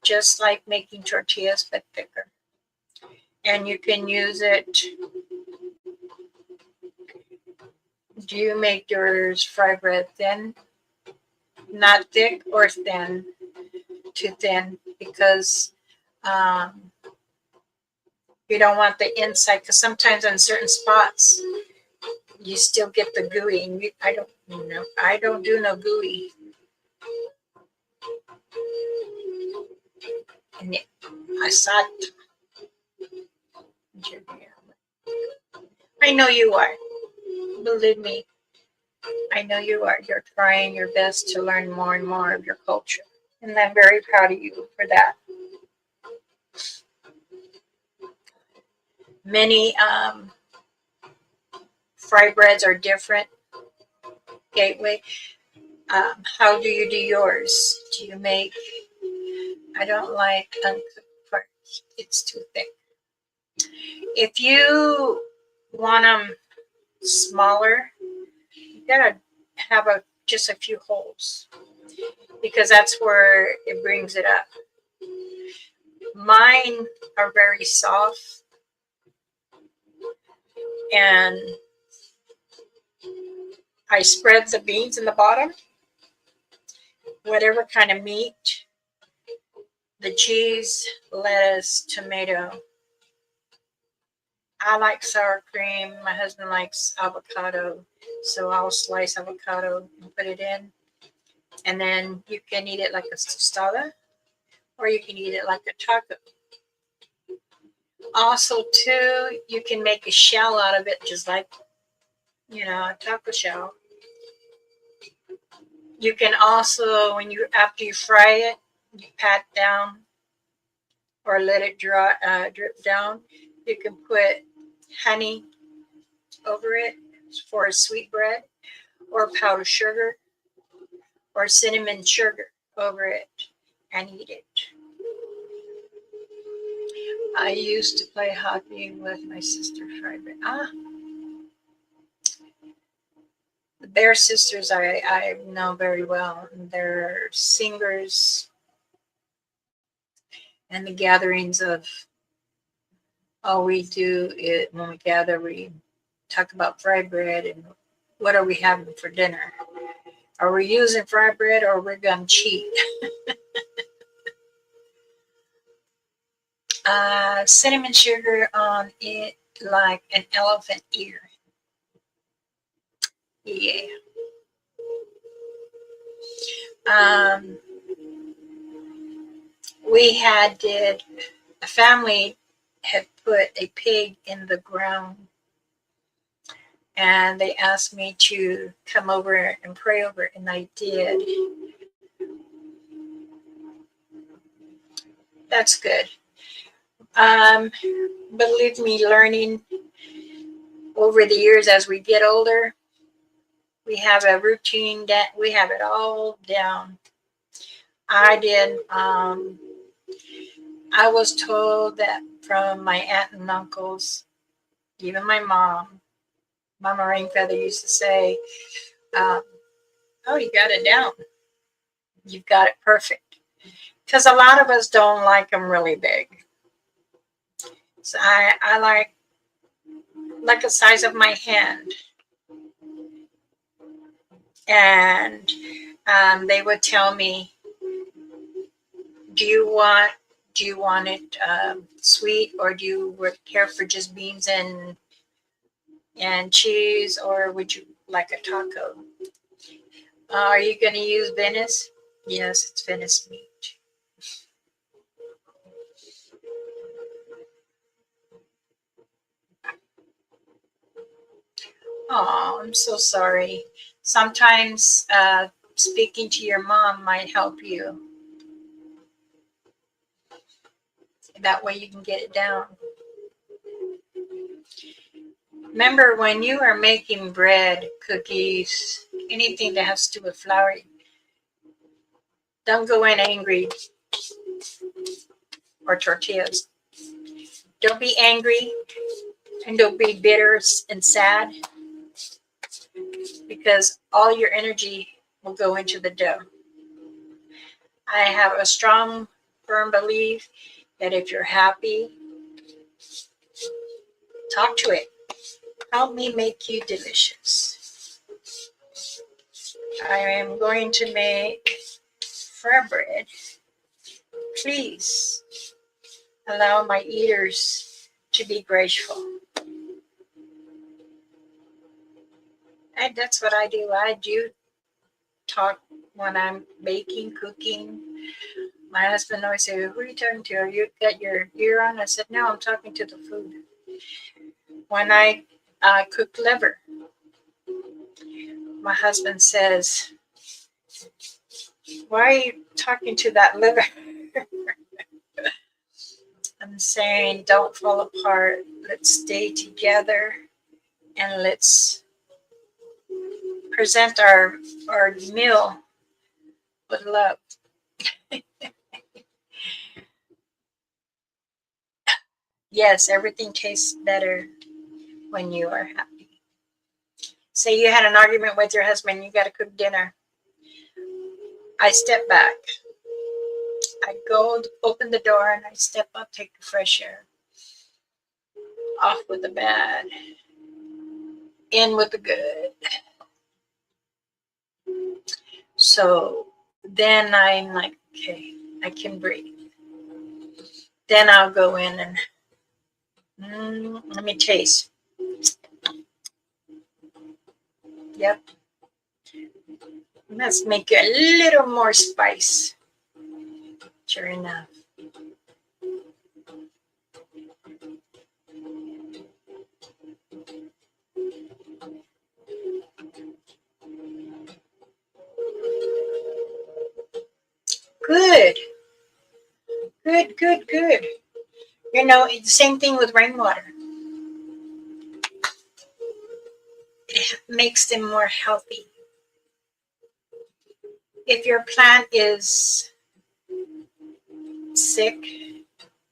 just like making tortillas, but thicker. And you can use it. Do you make yours fry bread thin? Not thick or thin? Too thin, because you don't want the inside, because sometimes on certain spots you still get the gooey, and I don't do no gooey. And I saw it. I know you are. Believe me, I know you are. You're trying your best to learn more and more of your culture. And I'm very proud of you for that. Many fry breads are different. Gateway. How do you do yours? Do you make? I don't like uncooked parts. It's too thick. If you want them smaller, you gotta have just a few holes, because that's where it brings it up. Mine are very soft, and I spread the beans in the bottom, whatever kind of meat, the cheese, lettuce, tomato. I like sour cream. My husband likes avocado, so I'll slice avocado and put it in. And then you can eat it like a tostada, or you can eat it like a taco. Also, too, you can make a shell out of it, just like, a taco shell. You can also, after you fry it, you pat down or let it drip down. You can put honey over it for a sweet bread, or powdered sugar, or cinnamon sugar over it, and eat it. I used to play hockey with my sister fried bread. The Bear Sisters I know very well. They're singers, and the gatherings of all we do is, when we gather, we talk about fried bread and what are we having for dinner. Are we using fried bread, or we're gonna cheat? Cinnamon sugar on it like an elephant ear. Yeah. A family had put a pig in the ground, and they asked me to come over and pray over it, and I did. That's good. Believe me, learning over the years as we get older, we have a routine that we have it all down. I did. I was told that from my aunt and uncles, even my mom, Mama Rainfeather used to say, oh, you got it down. You've got it perfect. Because a lot of us don't like them really big. So I like the size of my hand. And they would tell me, do you want it sweet, or do you care for just beans and cheese, or would you like a taco? Are you going to use Venice? Yes, it's Venice meat. Oh, I'm so sorry. Sometimes speaking to your mom might help you. That way you can get it down. Remember, when you are making bread, cookies, anything that has to do with flour, don't go in angry, or tortillas. Don't be angry and don't be bitter and sad, because all your energy will go into the dough. I have a strong, firm belief that if you're happy, talk to it. Help me make you delicious. I am going to make fry bread. Please allow my eaters to be grateful. And that's what I do. I do talk when I'm baking, cooking. My husband always says, "Who are you talking to? Are you got your ear on?" I said, "No, I'm talking to the food." When I cook liver, my husband says, "Why are you talking to that liver?" I'm saying, don't fall apart. Let's stay together and let's present our meal with love. Yes, everything tastes better when you are happy. Say you had an argument with your husband, you got to cook dinner. I step back. I go open the door and I step up, take the fresh air. Off with the bad, in with the good. So then I'm like, okay, I can breathe. Then I'll go in and let me taste. Yep. Let's make it a little more spice. Sure enough. Good. Good, good, good. You know, it's the same thing with rainwater. It makes them more healthy. If your plant is sick,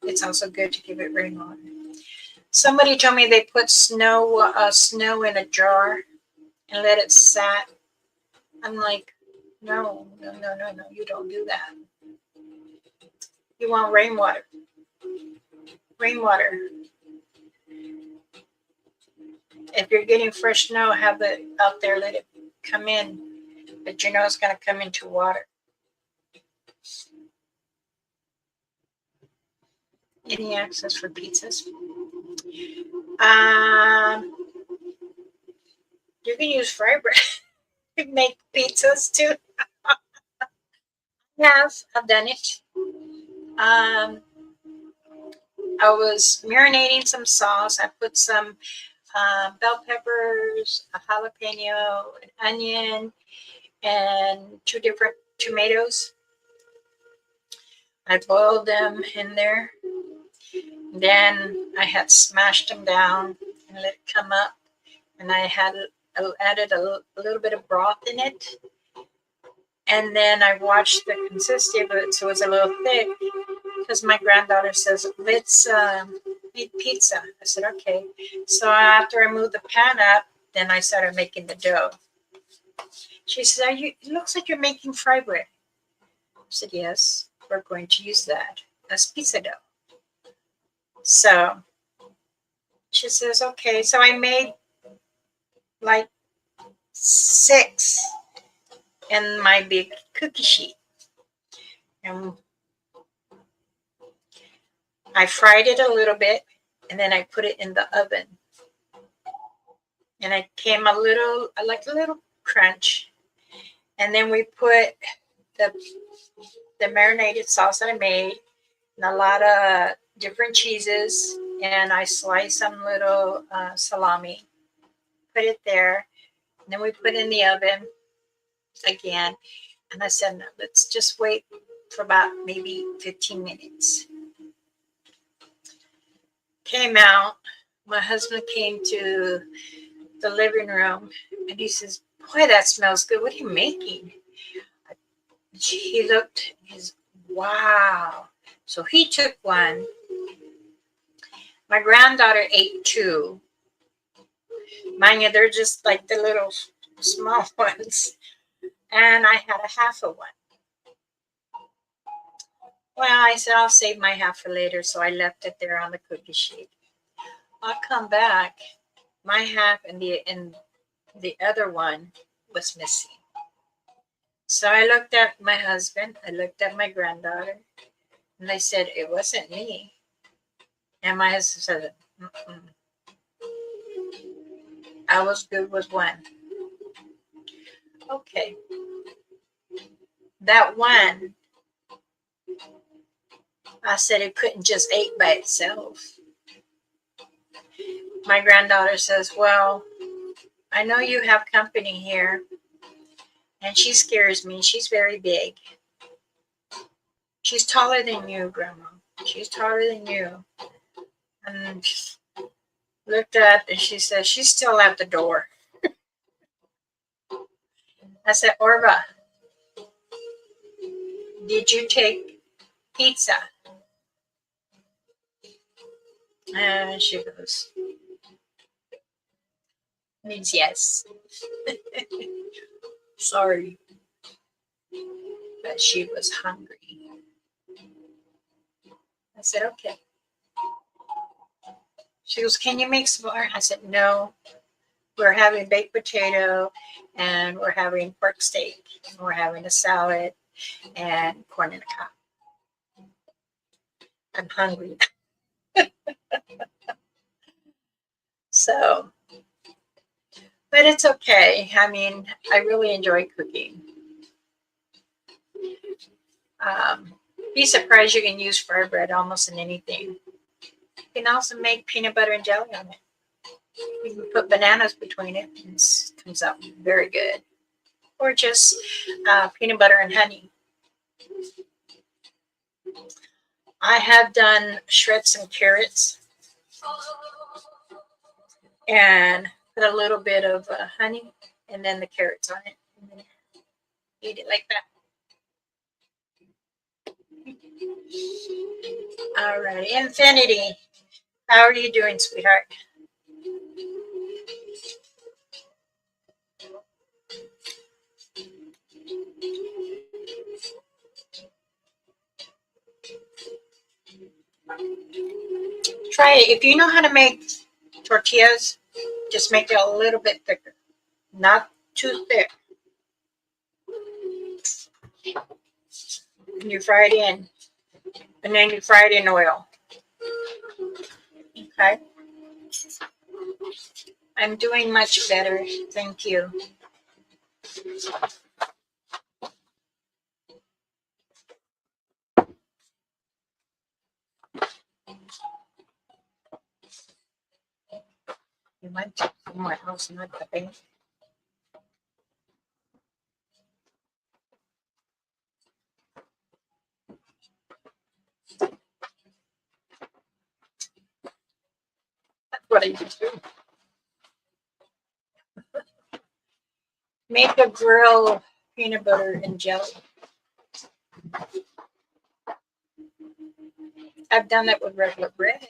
it's also good to give it rainwater. Somebody told me they put snow in a jar and let it sat. I'm like, no, you don't do that. You want rainwater. Rainwater. If you're getting fresh snow, have it out there, let it come in. But you know it's going to come into water. Any access for pizzas? You can use fry bread to make pizzas too. I've done it. I was marinating some sauce. I put some bell peppers, a jalapeno, an onion, and 2 different tomatoes. I boiled them in there. Then I had smashed them down and let it come up. And I had added a little bit of broth in it. And then I watched the consistency of it, so it was a little thick. Because my granddaughter says, let's make pizza. I said, okay. So after I moved the pan up, then I started making the dough. She said, it looks like you're making fry bread. I said, yes, we're going to use that as pizza dough. So she says, okay. So I made like 6 in my big cookie sheet. And I fried it a little bit, and then I put it in the oven. And it came a little crunch. And then we put the marinated sauce that I made and a lot of different cheeses. And I sliced some little salami, put it there. And then we put it in the oven again. And I said, no, let's just wait for about maybe 15 minutes. Came out my husband came to the living room and he says, "Boy, that smells good. What are you making?" He looked, he's, wow. So he took one. My granddaughter ate two. Mind you, they're just like the little small ones. And I had a half of one. Well, I said, I'll save my half for later. So I left it there on the cookie sheet. I'll come back. My half and the other one was missing. So I looked at my husband. I looked at my granddaughter. And I said, it wasn't me. And my husband said, mm-mm. I was good with one. Okay. That one, I said it couldn't just eat by itself. My granddaughter says, well, I know you have company here. And she scares me. She's very big. She's taller than you, Grandma. She's taller than you. And looked at and she says, she's still at the door. I said, Orva, did you take pizza? And she goes, means yes. Sorry. But she was hungry. I said, okay. She goes, can you make some more? I said, no. We're having baked potato and we're having pork steak. And we're having a salad and corn in a cup. I'm hungry. So, but it's okay. I mean, I really enjoy cooking. Be surprised you can use fry bread almost in anything. You can also make peanut butter and jelly on it. You can put bananas between it and it comes out very good. Or just peanut butter and honey. I have done shred some carrots and put a little bit of honey and then the carrots on it. And then eat it like that. All right, Infinity. How are you doing, sweetheart? Try it. If you know how to make tortillas, just make it a little bit thicker. Not too thick. And you fry it in. And then you fry it in oil. Okay. I'm doing much better. Thank you. You went to somewhere else, not the bank. That's what I used to do. Make a grilled peanut butter and jelly. I've done that with regular bread.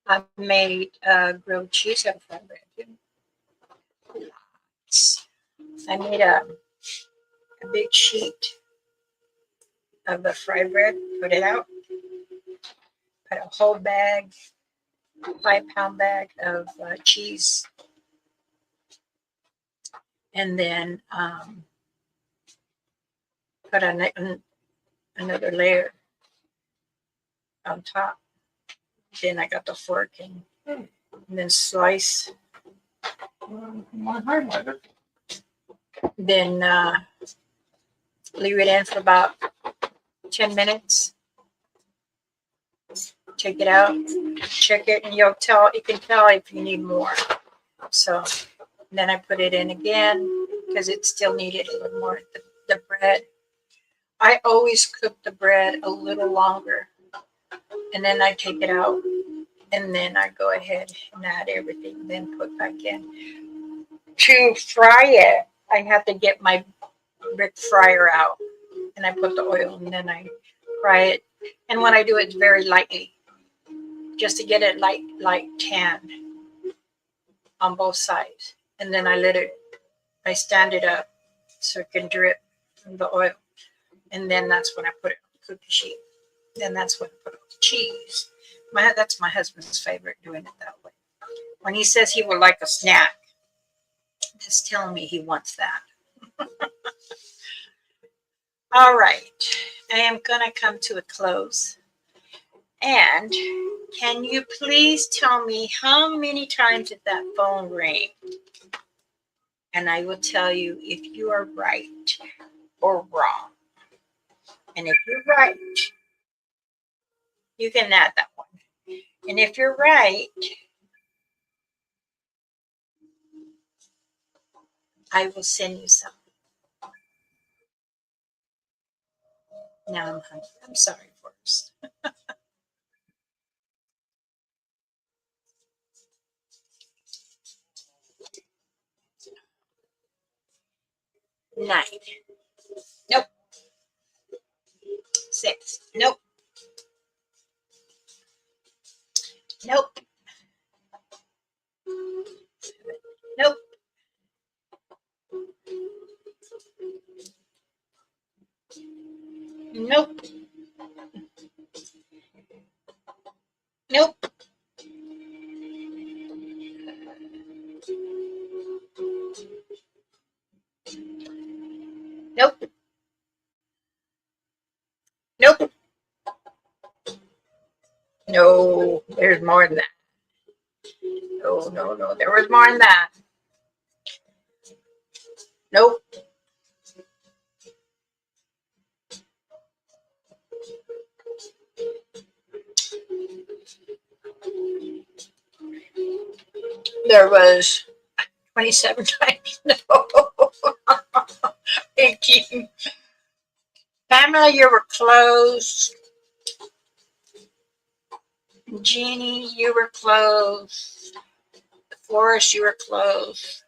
I've made grilled cheese out of fried bread too. I made a big sheet of the fried bread, put it out, put a whole bag, 5-pound bag of cheese, and then put another layer on top. Then I got the fork and then slice. Then leave it in for about 10 minutes. Take it out, check it, and you can tell if you need more. So then I put it in again because it still needed a little more. The bread, I always cook the bread a little longer and then I take it out, and then I go ahead and add everything, then put back in. To fry it, I have to get my brick fryer out, and I put the oil, and then I fry it. And when I do it very lightly, just to get it light tan on both sides. And then I stand it up so it can drip from the oil. And then that's when I put it on the cookie sheet. Then that's when I put on the cheese. That's my husband's favorite, doing it that way. When he says he would like a snack, just telling me he wants that. All right, I am gonna come to a close. And can you please tell me how many times did that phone ring? And I will tell you if you are right or wrong. And if you're right, you can add that one. And if you're right, I will send you some. Now I'm hungry. I'm sorry, first. 9. Nope. 6. Nope. Nope. 7. Nope. 8. Nope. Nope. 9. Nope. Nope. No, there's more than that. No. There was more than that. Nope. There was 27 times. No. 18. Pamela, you were close. Jeannie, you were close. Forrest, you were close.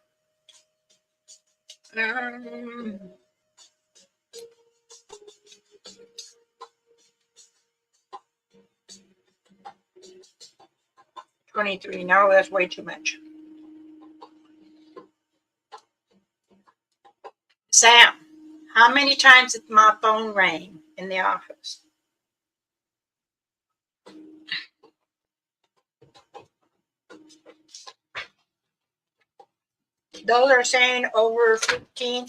23. No, that's way too much. Sam, how many times did my phone ring in the office? Those are saying over 15.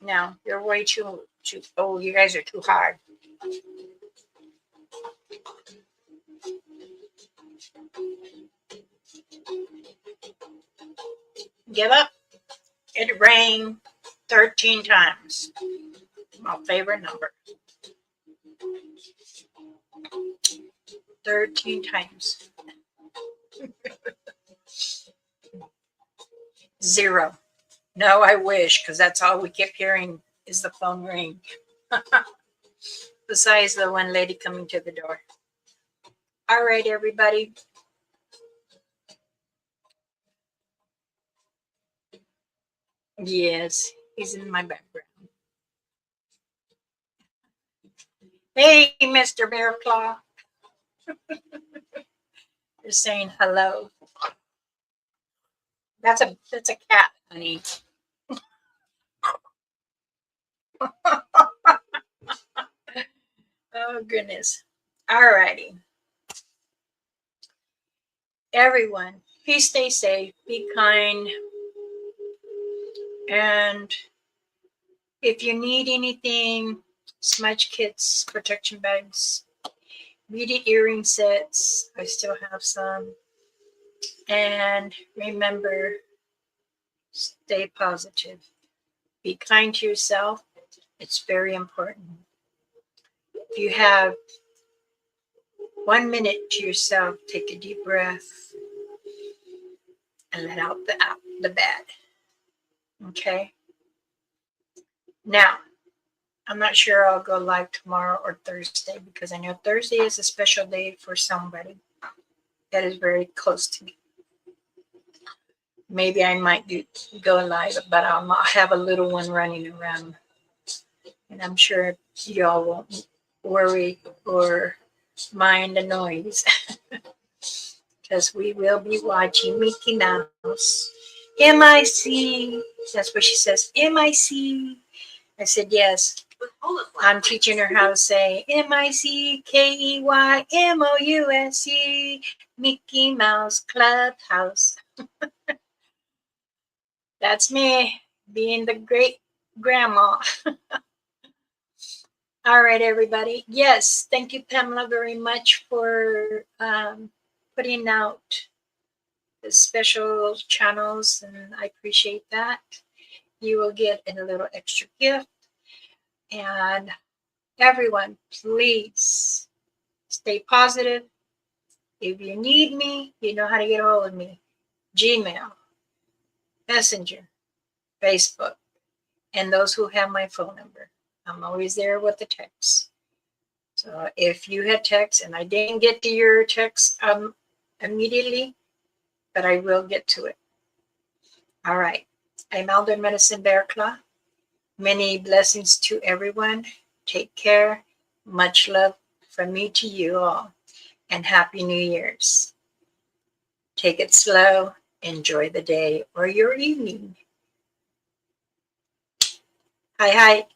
No, you're way too. Oh, you guys are too hard. Give up. It rang 13 times. My favorite number. 13 times. 0. No, I wish, because that's all we kept hearing is the phone ring. Besides the one lady coming to the door. All right, everybody. Yes, he's in my background. Hey, Mr. Bear Claw. You're saying hello. That's a cat, honey. Oh, goodness. All righty. Everyone, please stay safe, be kind. And if you need anything, smudge kits, protection bags, beaded earring sets, I still have some. And remember, stay positive. Be kind to yourself. It's very important. If you have 1 minute to yourself, take a deep breath and let out the bad. Okay? Now, I'm not sure I'll go live tomorrow or Thursday because I know Thursday is a special day for somebody that is very close to me. Maybe I might go live, but I'll not have a little one running around. And I'm sure y'all won't worry or mind the noise because we will be watching Mickey Mouse. MIC. That's what she says. MIC. I said, yes. I'm teaching her how to say MICKEYMOUSE, Mickey Mouse Clubhouse. That's me being the great grandma. All right, everybody. Yes, thank you, Pamela, very much for putting out the special channels, and I appreciate that. You will get a little extra gift. And everyone, please stay positive. If you need me, you know how to get a hold of me. Gmail, Messenger, Facebook, and those who have my phone number. I'm always there with the text. So if you had text and I didn't get to your text immediately, but I will get to it. All right. I'm Elder Medicine Bear Claw. Many blessings to everyone. Take care. Much love from me to you all. And Happy New Year's. Take it slow. Enjoy the day or your evening. Hi, hi.